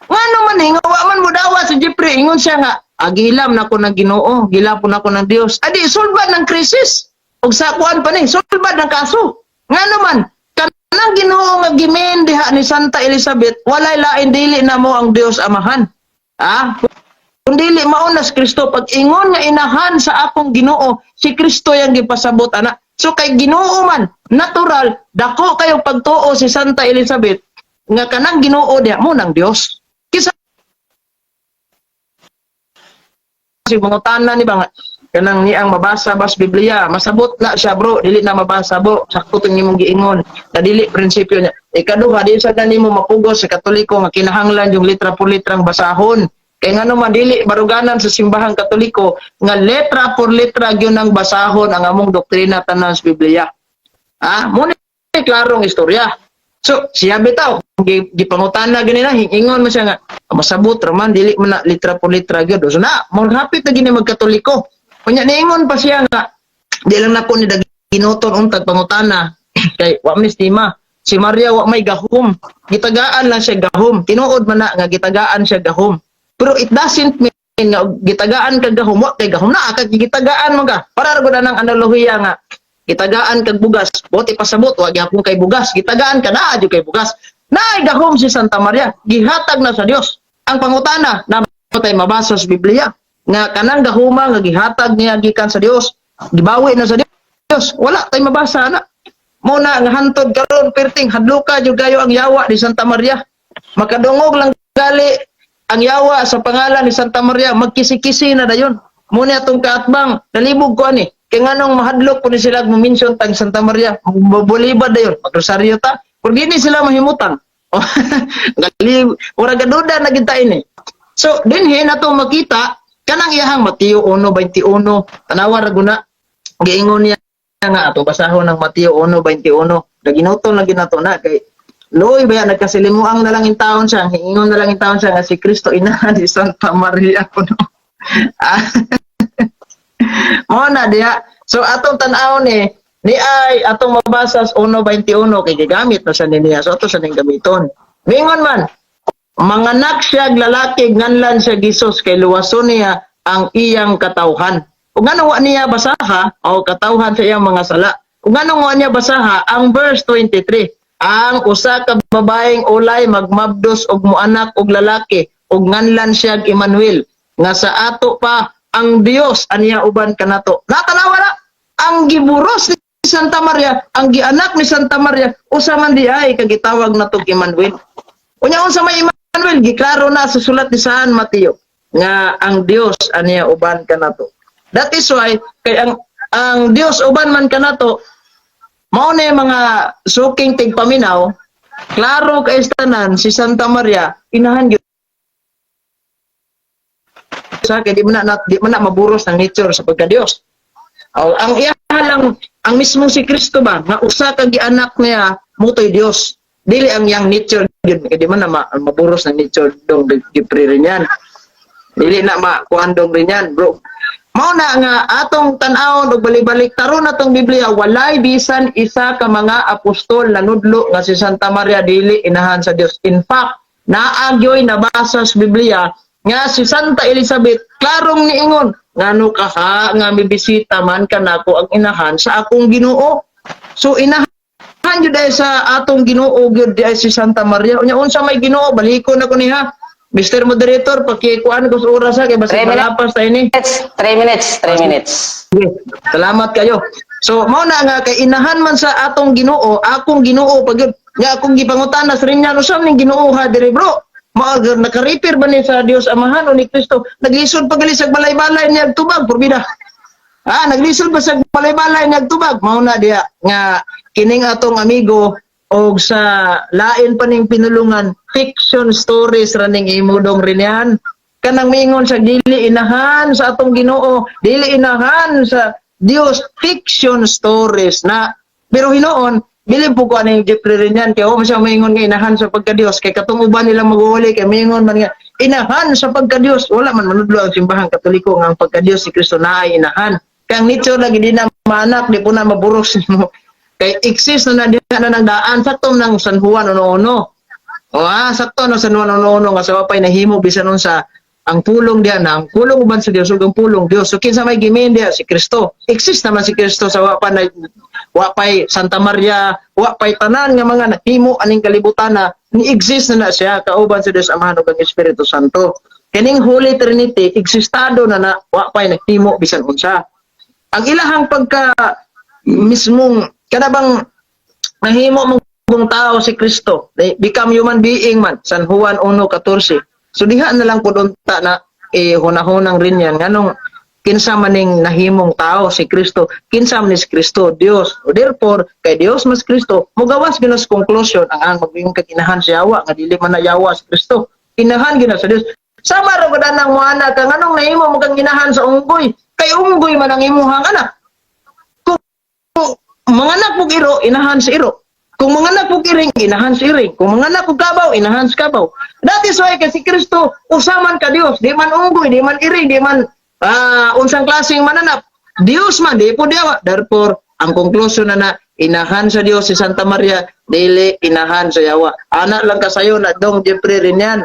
ngano man nga wa man mo dawa si Jeffrey ingon siya nga agilam nako ng Ginoo gilapon nako ng Dios adi sulbad ng krisis ug sa kuan pa ni sulbad ng kaso ngano man kanang Ginoo nga gimen diha ni Santa Elizabeth walay lain dili na mo ang Dios amahan kung dili maunas Kristo pag ingon nga inahan sa akong Ginoo si Kristo yang gipasabot ana so kay Ginoo man natural dako kayo pagtuo si Santa Elizabeth nga kanang Ginoo diha mo ng Dios kisa si mangutana ni ba kanang niyang mabasa bas Biblia masabot na siya bro dili na mabasa bro sakto tong imong giingon na dili prinsipyo niya ikaduha di sa nimo mapugos sa Katoliko nga kinahanglan yung litra por litrang basahon kay ngano man dili baruganan sa simbahang Katoliko nga letra por litra gyud ang basahon ang among doktrina tanan sa Biblia mo ni klarong istorya so siya bitaw gipangutana gani na ingon man siya nga masabot ra man dili man na litra por litra gyud so na mo hapit na gini magkatoliko kunya niingon pa siya nga di lang nako ni ginuton untag pangutana kay wa man estima si Maria wa may gahom gitagaan lang siya gahom tinuod man na nga gitagaan siya gahom pero it doesn't mean nga gitagaan kag gahom wa kay gahom na kag gitagaan mo ka para ra gud nang analohiya nga gitagaan kag bugas buti pasabot wa gyapon kay bugas gitagaan ka na adyo kay bugas naay gahom si Santa Maria gihatag na sa Dios ang pangutana na tay mabasa sa Biblia nga kanang gahuma nga gihatag niya gikan sa Dios gibawi na sa Dios wala tay mabasa na mo na nga hantod karon perting hadluka jud gayo ang yawa ni Santa Maria makadungog lang gali ang yawa sa pangalan ni Santa Maria magkisi-kisi na dayon mo ni atong kaatbang nalibog ko ani kay nganong mahadlok po ni sila mo-mention tag Santa Maria bulibad dayon magrosaryo ta pag di sila mahimutan gali ora gaduda na kita ini so dinhi nato makita kanang iyahang Mateo 1:21 tanawa ra guna giingon niya nga ato basahon ng Mateo 1:21 naginutol na ginato na kay Loy baya nagkasilimuang na lang in taon siya hingon na lang in taon siya nga si Kristo inahan si Santa Maria kuno mo na diha so atong tan-aw ni ay atong mabasa sa 1:21 kay gigamit na sa niya so ato sa ning gamiton mingon man manganak siya lalaki nganlan siya Gisus kay luwason niya ang iyang katawhan. Kung ano wa niya basaha o katawhan sa iyang mga sala. Kung ano wa niya basaha ang verse 23. Ang usa ka babaeng ulay magmabdos og muanak og lalaki og nganlan siya Emmanuel nga sa ato pa ang Dios aniya uban kanato. Natanawa na ang giburos ni Santa Maria, ang gianak ni Santa Maria usa man di ay kagitawag natog Emmanuel. Unya unsa may Emmanuel giklaro na sa sulat ni San Mateo nga ang Dios aniya uban kanato. That is why kay ang Dios uban man kanato mao na mga suking tigpaminaw klaro kay tanan si Santa Maria inahan gyud sa kay di man na maburos ang nature sa pagka-Dios. Ang iya lang ang mismo si Kristo ba nga usa ka gianak niya mutoy Dios. Dili ang yang nature yun di man na maburos ng nature dong gipririn yan dili na makuandong rin yan bro mao na nga atong tan-awon og balik-balik taron atong Biblia walay bisan isa ka mga apostol na nudlo nga si Santa Maria dili inahan sa Dios in fact naagyoy nabasa sa Biblia nga si Santa Elizabeth klarong niingon ngano ka ha nga mibisita man kanako ang inahan sa akong Ginoo so inahan inahan jud ay sa atong Ginoo gyud di ay si Santa Maria. Unya unsa may Ginoo balikon ako niha. Mr. Moderator, pakikuan ko sa oras ha kay basta 3 minutes. malapas tayo ni. 3 minutes, 3 minutes. Sige, salamat kayo. So mao na nga kay inahan man sa atong Ginoo, akong Ginoo pag nga akong gipangutana sa rin niya no sa ning Ginoo ha diri bro. Mao naka-repair ba ni sa Dios Amahan o ni Kristo? Naglisod pagali sa balay-balay niya tubag porbida. Naglisod pa sa balay-balay niya tubag mao na diya nga kining atong amigo og sa lain pa ning pinulungan fiction stories raning imudong rin yan kanang mingon sa dili inahan sa atong Ginoo dili inahan sa Dios fiction stories na pero hinoon bilib po ko aning Jeffrey rin yan kaya masang mingon nga inahan sa pagka-Dios kay katong uban nila mag-uuli kay mingon man nga inahan sa pagka-Dios wala man manudlo ang simbahan Katoliko nga ang pagka-Dios si Kristo na ay inahan kaya ang nature lagi di na maanak di po na maburos mo kay exist na diha na nang daan sakto nang San Juan uno-uno. Sakto na San Juan uno-uno nga sa wapay nahimo bisan unsa ang pulong diha na ang pulong uban sa Dios ug ang pulong Dios. So kinsa may gimin diha si Kristo. Exist naman si Kristo sa wapay Santa Maria, wapay tanan nga mga nahimo aning kalibutan na ni exist na siya kauban sa Dios Amahan ug ang Espiritu Santo. Kining Holy Trinity existado na wapay nahimo bisan unsa. Ang ilahang pagka mismong kanabang nahimo mong tao si Kristo, become human being man, San Juan 1:14. So diha na lang pud unta na hunahunang rin yan nganong kinsa maning nahimong tao si Kristo, kinsa man si Kristo Dios. O therefore kay Dios mas Kristo, mogawas ginas conclusion ang maging kaginahan si Yawa nga dili man na Yawa si Kristo. Inahan gina sa Dios. Sama ra gud nang moana ka nganong nahimo mo kang ginahan sa unggoy? Kay unggoy man ang imuhang anak. Manganak pug iro, inahan si iro. Kung manganak pug iring, inahan si iring. Kung manganak pug kabaw, inahan si kabaw. That is why kasi Kristo usaman ka Dios, di man unggoy, di man iring, di man unsang klaseng mananap. Dios man, di po Diyawa. Therefore, ang conclusion na inahan sa Dios si Santa Maria, dili inahan sa Yawa. Anak lang kasayo na dong Jeffrey rin yan.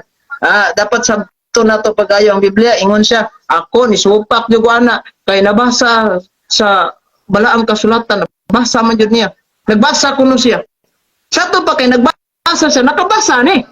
Dapat sabto na to pagayo ang Biblia, ingon siya, ako ni supak jud ko anak kay nabasa sa balaang kasulatan basa man jud niya. Nagbasa kuno siya. Sa to pa kay nagbasa siya, nakabasa ni.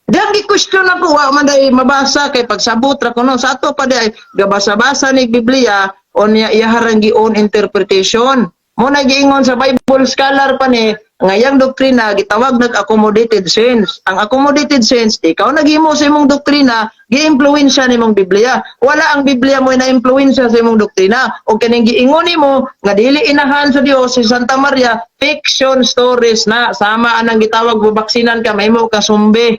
Diyan gi-question ako wa man day mabasa kay pagsabot ra kuno sa ato pa day gabasa-basa ni Biblia o niya iyaharang gi-own interpretation. Mo na giingon sa Bible scholar pa ni ngayang doktrina gitawag nag-accommodated sense. Ang accommodated sense ikaw naghimo sa imong doktrina, gi-impluwensya nimong Biblia. Wala ang Biblia mo na-impluwensya sa imong doktrina. O kining giingon nimo nga dili inahan sa Dios si Santa Maria, fiction stories na sama anang gitawag babaksinan ka mahimo ka sumbi.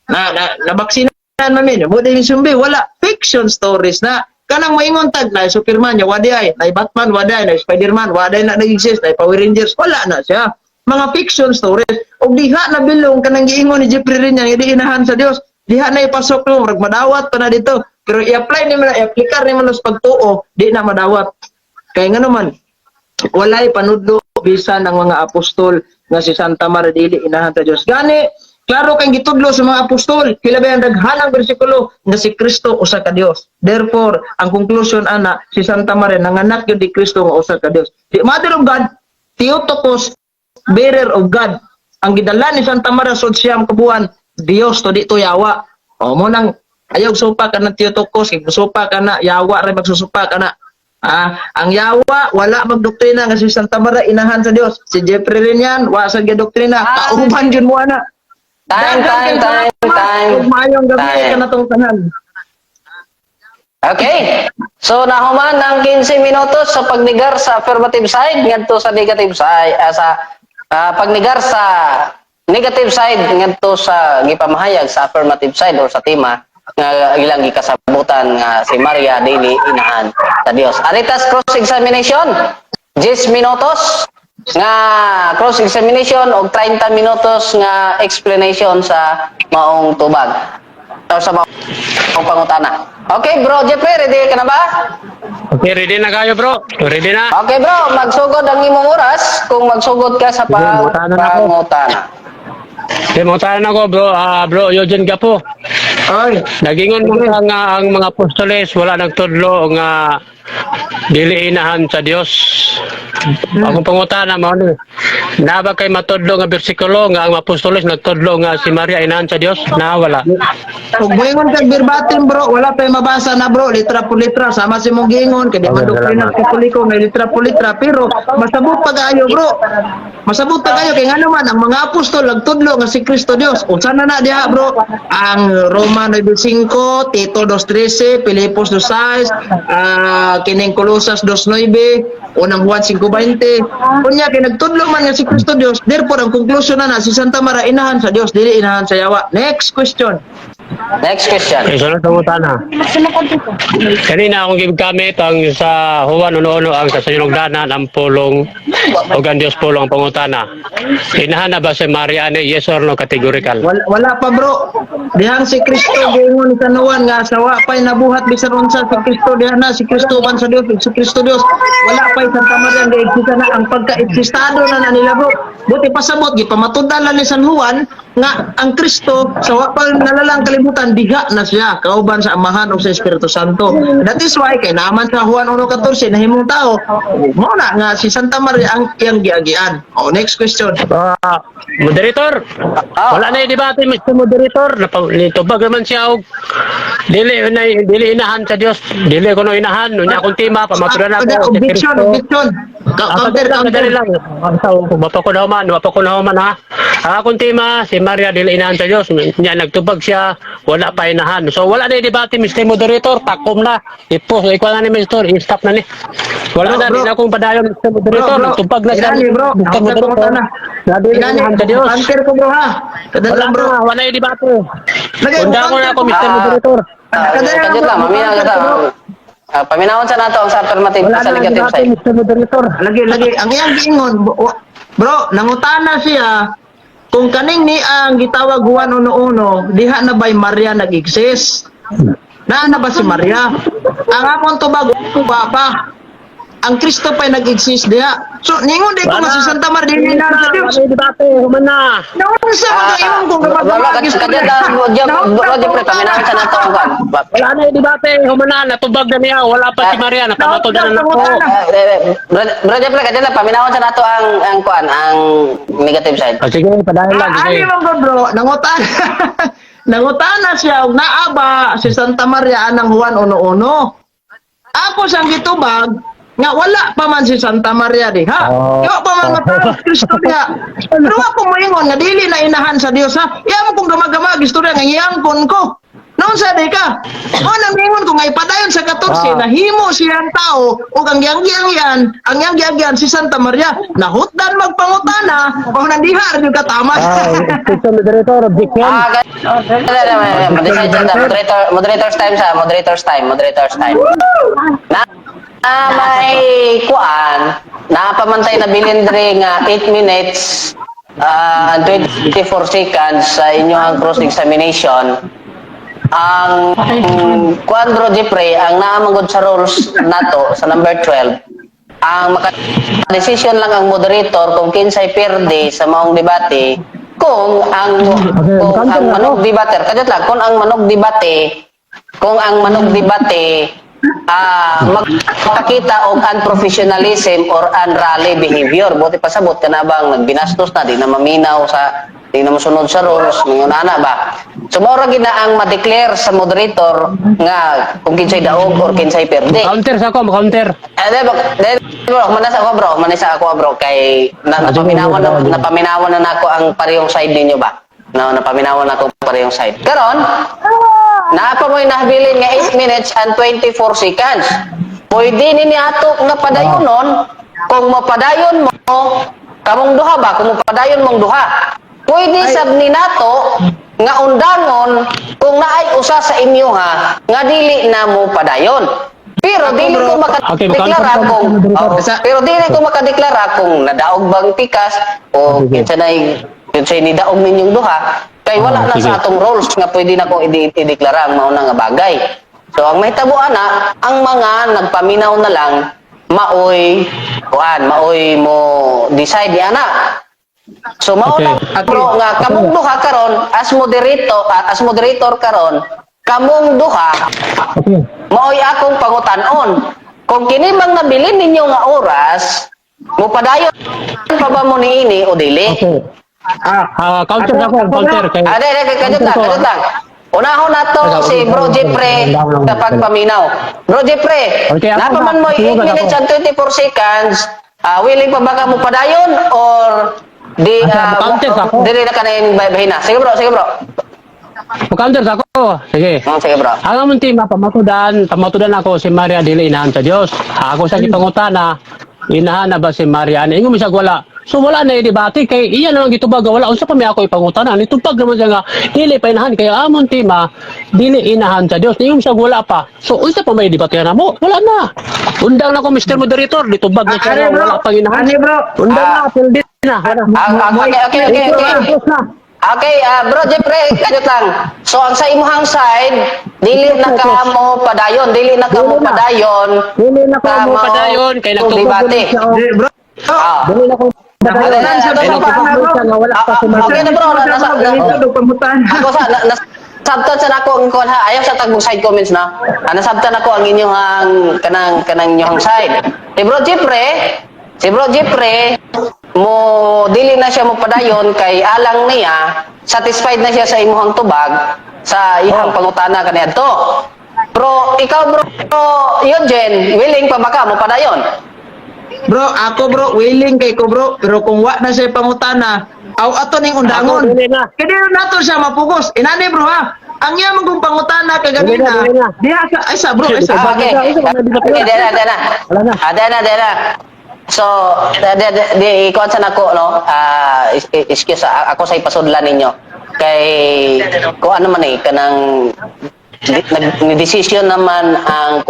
Na baksinan namin, mo din sumbi wala fiction stories na kanang moingon tag na Superman nya waday, na Batman waday, na Spider-Man waday na nag-exist, na Power Rangers wala na siya. Mga fiction stories og diha na bilong kanang giingon ni Jeffrey rin yan di inahan sa Dios diha na ipasok mo rag madawat pa na dito pero i-apply ni man i-aplikar ni man sa pagtuo di na madawat kay ngano man walay panudlo bisan ng mga apostol nga si Santa Maria dili inahan sa Dios gani klaro kay gitudlo sa mga apostol kilabay ang daghanang bersikulo nga si Kristo usa ka Dios therefore ang conclusion ana si Santa Maria nanganak gyud di Kristo nga usa ka Dios di Mother of God Theotokos bearer of God. Ang gidala ni Santa Maria sud siyam kabuan, Dios to di to Yawa. O mo nang ayaw supa ka na Theotokos, kay supa ka na Yawa ray magsusupa ka na. Ang Yawa wala magdoktrina nga si Santa Maria inahan sa Dios. Si Jeffrey rin yan, wa sa doktrina, kauban jud mo ana. Time. Mayong gabi ka na tong tanan. Okay. So nahuman ang 15 minutos sa pagnigar sa affirmative side ngadto sa negative side pagnigar sa negative side ngadto sa gipamahayag sa affirmative side or sa tema nga ilang gikasabutan nga si Maria dili inahan sa Dios. Aritas cross examination 10 minutos nga cross examination og 30 minutos nga explanation sa maong tubag o sa maong pangutana. Okay bro, Jeffrey, ready ka na ba? Okay, ready na kayo bro. Ready na. Okay bro, magsugod ang imong oras kung magsugod ka sa pangutana. Okay, mutahan ako bro. Bro, Eugene Gapo. Ay, Nagingon mo nga ang mga apostoles wala nagtudlo nga dili inahan sa Dios. Akong pangutana mo ni Naba kay matudlo nga bersikulo nga ang apostolos nagtudlo nga si Maria inahan sa Dios na wala. Kung buingon kag verbatim bro, wala pa mabasa na bro, litra po litra, sama si mong gingon, kaya di Okay, madoktrina salamat. katoliko nga litra po litra, pero masabot pa kayo bro. Masabot pa kayo, kaya nga naman, ang mga apostol, nagtudlo nga si Kristo Dios. Unsa na na diha bro? Ang Roma 9:5, Tito 2:13, Filipos 2:6, kining Colosas 2:9, unang Juan 5:20. Kunya kay nagtudlo man nga si Kristo Dios, therefore ang conclusion na si Santa Maria inahan sa Dios, dili inahan sa yawa. Next question. Next question. Okay, sunod ang utana. Kanina akong gigamit ang sa Juan 1:1 ang sa sinugdanan ang pulong o ang Diyos pulong ang pangutana. Inahan na ba si Maria ni yes or no categorical? Wala pa bro. Dihang si Kristo gingon sa nuwan nga sawa pay nabuhat bisan unsa si Kristo diha na si Kristo ban sa Dios, si Kristo Dios. Wala pa Santa Maria nga eksista na ang pagka-eksistado na nila bro. Buti pasabot gipamatudan ni San Juan nga ang Kristo sawa pa nalalang kalibutan diha na siya kauban sa Amahan ug sa Espiritu Santo. That is why kay naman sa Juan 1:14 nahimong tao mo na nga si Santa Maria ang iyang giagian. Oh, next question. Moderator, wala na yung debate, Mr. Moderator. Nitubag naman siya og dili inahan sa Dios. Dili ko no inahan. Nunya akong tima, pamatulan ako. Objection. Counter. lang. Wapa ko na human ha. Ang akong tima, si Maria dili inahan sa Dios. Nya nagtubag siya, wala pa inahan. So wala na yung debate, Mr. Moderator. Takom na. Ikaw na ni Mr. I-stop na ni. Wala na din akong padayon, Mr. Moderator. Nagtubag na siya. Bro. Mr. Moderator. Dili inahan sa Dios. Counter ko bro ha. Wala Kadala bro. na, wala yung debate. Lagay Unda ko na ako, Mr. Ah, Moderator. Kadyo lang, maminaw ka ta. Paminawon sa nato ang sa affirmative Wala sa na yung negative debate, side. Mr. Moderator. Lagi. Ang iyang giingon, bro, nangutana siya kung kaning ni ang gitawag Juan 1:1, diha na ba'y Maria nag-exist? Na ba si Maria? Ang akong tubag, pa. Ang Kristo pa'y nag-exist diha. So, ningon di ko nga si Santa Maria din na sa Diyos. Wala yung debate, human na. Naman sa mga iyon kung Wala kadyo pre paminawon sa nato ang kwan. Wala na yung debate, human na. Natubag na niya, wala pa si Maria. Napamatod na ako. Brother pre kadyo lang paminawon sa nato ang kwan, ang negative side. Sige, padayon lang. Ano Sige. mo bro, nangutana. Nangutana siya, naaba si Santa Maria anang Juan 1:1. Ako siyang gitubag, nga wala pa man si Santa Maria diha. Oh. Yo pa man matawag Kristo diha. Pero ako moingon nga dili na inahan sa Dios ha. Iya mo kung gamag-gamag istorya nga iyangkon ko. Noon sa di ka. O namingon ko nga ipadayon sa 14 nahimo siyang tao ug ang yang si Santa Maria nahutdan magpangutana o nandiha ra ka tama. Mr. Moderator, objection. Moderators time. May kuan na pamantay na bilindre nga 8 minutes and 24 seconds sa inyong cross examination. Ang Quadro Jeffrey ang naamangod sa rules nato sa number 12 ang maka-decision lang ang moderator kung kinsay perde sa maong debate kung ang manog debater kadto lang kung ang manog debate magpakita og unprofessionalism or unruly behavior. Buti pasabot ka na bang nagbinastos na, di na maminaw di na masunod sa rules, mga ana ba? So, maura gina ang ma-declare sa moderator nga kung kinsay daog or kinsay perde. Counter sa ako, counter. Manisa ako bro, kay napaminawan na nako ang parehong side ninyo ba? Napaminawan na ako parehong side. Karon, naapa mo'y nahabilin nga 8 minutes and 24 seconds. Pwede nini ato nga padayonon kung mapadayon mo kamong duha ba? Kung mapadayon mong duha. Pwede sab ni nato nga undangon kung naay usa sa inyo ha nga dili na mo padayon. Pero dili ko makadeklara kung nadaog bang tikas o kinsay ni daog ninyong duha. Kay wala na sa atong roles nga pwede na kong i-deklara ang mauna nga bagay. So ang mahitabo ana, ang mga nagpaminaw na lang maoy mo decide ana. So mauna bro nga kamong duha karon as moderator karon kamong duha maoy akong pangutanon. Kung kini bang nabilin ninyo nga oras Mupadayon pa ba mo ni ini o dili? Okay. Counter na ko, counter. Kay, Kadot lang. Unahon na to si Bro Jeffrey kapag paminaw. Bro Jeffrey, Okay, ako napaman mo na. 8 minutes and 24 seconds. Willing pa ba ka mo padayon or di counter ako. dili na kanin bahina. Sige bro. counter ako. Sige. Sige bro. Ang among team, pamatudan ako si Maria dili inahan sa Dios. Ako sa gipangutana, inahan na ba si Maria? Ingon mi siya wala. So wala na debate kay iya na lang gitubag wala unsa pa may ako ipangutana. Nitubag naman siya nga dili pa inahan kay among team dili inahan sa Dios. Ingon siya wala pa. So unsa pa may debate na mo? Wala na. Undang na ko Mr. Moderator, ditubag na siya nga wala pang inahan. Undang na pildi na. Okay, Bro Jeffrey, kadot lang. So ang sa imuhang side, dili na ka mo padayon, Dili na ko Tama. mo padayon kay nagtubag Debate. siya. Ah. Dili na ko Okay na bro, ako sa sabtan sa nako ang kon ha, ayaw sa tagong side comments na. Nasabtan ako ang inyong kanang inyong side. Si Bro Jeffrey mo dili na siya mo padayon kay alang niya, satisfied na siya sa imuhang tubag sa ihang pangutana kaniadto. Pero ikaw bro, Eugene, willing pa ba ka mo padayon? Bro, ako bro, willing kay ko bro, pero kung wa na siya pangutana, ato ning undangon. Ako, dili na. Kaya nato siya mapugos. Inani bro ha, ang iya mong pangutana Dili na, kaganina, dili na. diha ka, ay sa bro, ay sa. Okay. Dena. So, ikaw sa nako, no? Excuse, ako sa ipasudlan ninyo. Kay, kung ano man kanang, decision naman ang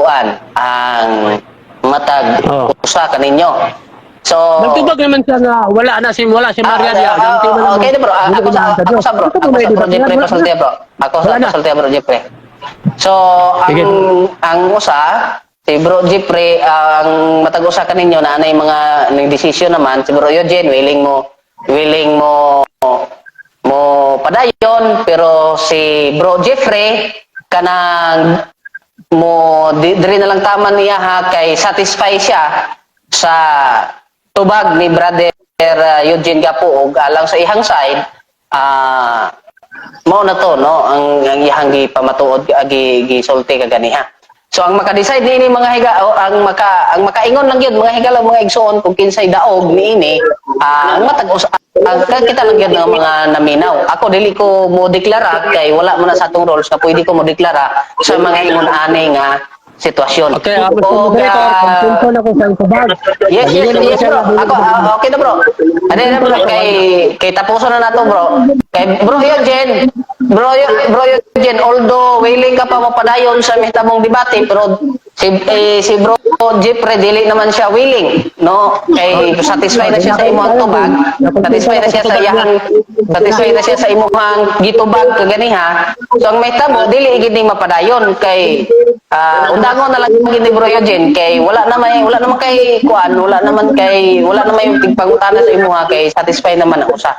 ang matag usa kaninyo. So, Nagtubag naman siya nga wala si Maria diya. okay na bro. Ako sa bro Jeffrey pasulti bro. Ako sa pasulti bro Jeffrey. So, ang usa si Bro Jeffrey ang matag usa kaninyo na anay mga decision naman si Bro Eugene willing mo padayon pero si Bro Jeffrey kanang mo diri na lang tama niya ha kay satisfy siya sa tubag ni brother Eugene Gapuog alang sa ihang side mao na to no ang ihang gipamatuod gisulti kaganiha. So ang maka-decide niini mga higa ang makaingon lang gyud mga higala mga igsoon kung kinsay daog niini ang matag kita lang gyud ng mga naminaw. Ako dili ko mo deklara kay wala mo na sa atong rules na pwede ko mo deklara sa mga ingon ani nga sitwasyon. Okay, Moderator, na ko sa tubag. Yes bro. Ako okay na bro. Ano na bro kay tapuson na nato bro. Kay Bro Eugene, although willing ka pa mapadayon sa mitabong debate pero si Bro Jeffrey dili naman siya willing, no? Kay satisfied na siya sa imong tubag, satisfied na siya sa imong gitubag kaganiha. So ang mahitabo dili gid ni mapadayon kay undangon na lang gid ni Bro Eugene kay wala naman kay kuan, wala naman yung pagpangutana sa imong kay satisfied naman ang usa.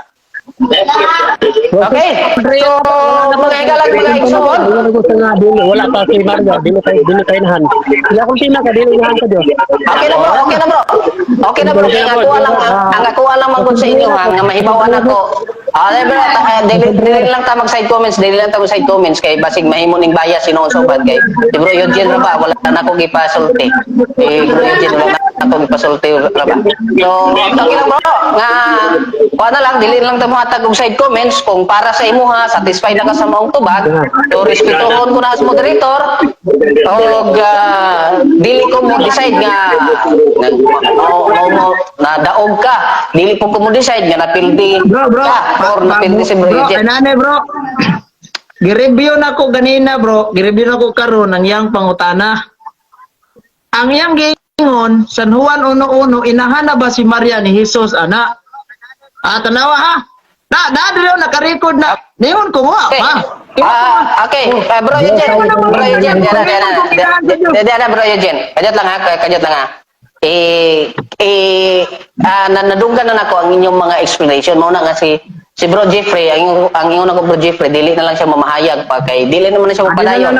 Okay. So, mga higalang mga igsoon. Wala pa si Maria, dili kay nahan. Sila kung tina ka dili nahan ka Dios. Okay na bro. Kaya ako alam magud sa inyo ha, nga mahibawan ako. Dili lang ta mag side comments, kay basig mahimo ning bias sinusubat kay si Bro Eugene ra ba wala na ko gipasulti. Bro Eugene wala na ko gipasulti ra ba. So, okay lang bro nga kuha lang dili lang ta mga tag side comments kung para sa imo ha satisfied na ka sa maong tubag. So respetuhon ko na as moderator. Og dili ko mo decide nga na daog ka. Dili ko mo decide nga napildi Bro. or napildi si Bro Eugene. Kanane bro. Gireview na ko ganina bro, gireview na ko karon ang yang pangutana. Ang yang gingon, San Juan 1:1, inahan na ba si Maria ni Jesus ana? Tanawa ha. Dili naka-record na. Ningon ko mo ha. Okay. Bro Eugene. Bro Eugene. Kajat lang ha. Nadunggan na nako ang inyong mga explanation mo na nga si Bro Jeffrey ang ingon ako Bro Jeffrey dili na lang siya mamahayag pa kay dili naman na siya mapadayon.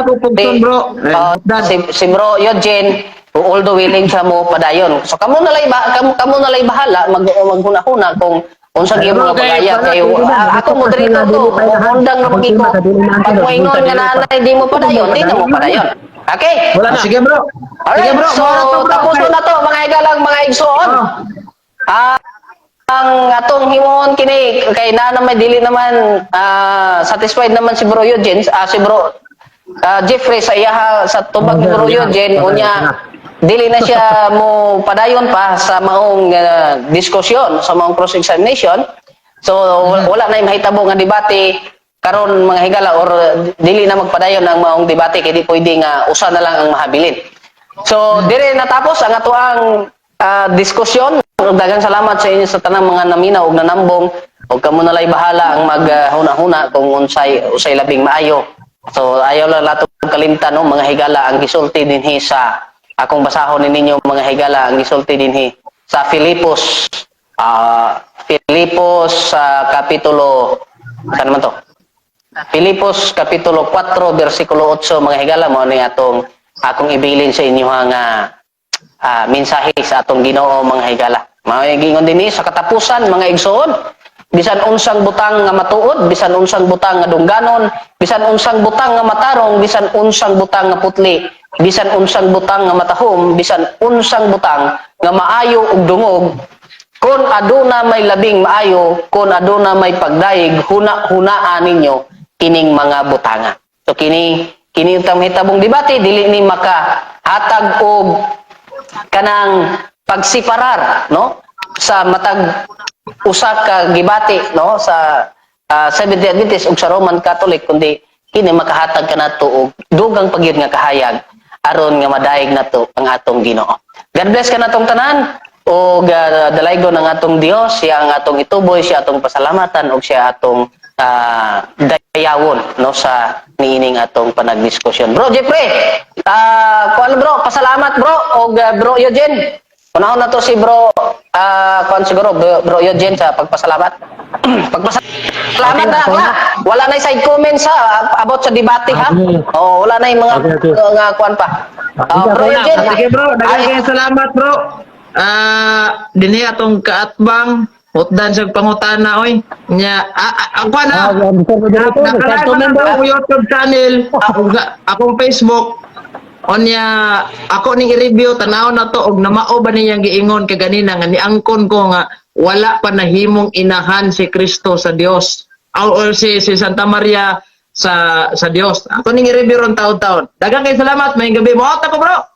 Bro. Si Bro Eugene although willing siya mo padayon. So kamo na lay bahala maghuna-huna kung unsa gyud mga pagaya kay ako moderator to. Undang na magiko. Pag moingon nga nanay di mo padayon, di na mo padayon. Okay? Wala na. Sige bro. Alright, Sige bro. so tapos na to mga igalang mga igsoon. Ang atong himuon kini kay na naman dili naman satisfied naman si Bro Eugene, si Bro Jeffrey sa iyaha sa tubag ni Bro Eugene unya dili na siya mo padayon pa sa maong diskusyon sa maong cross examination. So wala na mahitabo nga debate karon mga higala or dili na magpadayon ang maong debate kay di pwede nga usa na lang ang mahabilin. So dire natapos ang atoang diskusyon. Daghang salamat sa inyo sa tanang mga naminaw ug nanambong ug kamo na lay bahala ang maghuna-huna kung usay labing maayo. So ayaw lang lato kalimtan no mga higala ang gisulti dinhi sa akong basahon ninyo mga higala ang gisulti dinhi sa Filipos kapitulo saan naman to? Filipos kapitulo 4 bersikulo 8 mga higala mo ni akong ibilin sa inyo nga mensahe sa atong Ginoo mga higala. Magingon dinhi sa katapusan mga igsoon, bisan unsang butang nga matuod, bisan unsang butang nga dungganon, bisan unsang butang nga matarong, bisan unsang butang nga putli, bisan unsang butang nga matahom, bisan unsang butang nga maayo ug dungog, kun aduna may labing maayo, kun aduna may pagdaig, hunaan ninyo kining mga butanga. So kini utang hitabong debate dili ni makahatag og kanang pagsiparar no sa matag usa ka gibati no sa Seventh-day Adventist ug sa Roman Catholic kundi kini makahatag kanato og dugang pagyud nga kahayag aron nga madaig nato ang atong Ginoo. God bless kanatong tanan ug dalaygon ang atong Dios, siya ang atong ituboy, siya atong pasalamatan ug siya atong dayawon no sa niining atong panagdiskusyon. Bro Jeffrey, kuan bro, pasalamat bro og Bro Eugene. Unahon na to si Bro kuan siguro Bro Eugene sa pagpasalamat. Pagpasalamat na ha. Wala na side comments ha about sa debate ha. Oh, wala na yung mga nga kuan pa. Bro Eugene. Sige bro, daghang salamat bro. Dinhi atong kaatbang hutdan sa pangutana oy. Nya ako na. Nakalaman ako YouTube channel, akong Facebook. Onya ako ning i-review tanaw na to og namao ba niyang giingon kaganina nga niangkon ko nga wala pa nahimong inahan si Kristo sa Dios or si Santa Maria sa Dios. Ako ning i-review ron taon-taon. Daghang kay salamat, may gabi mo. Ota ko bro.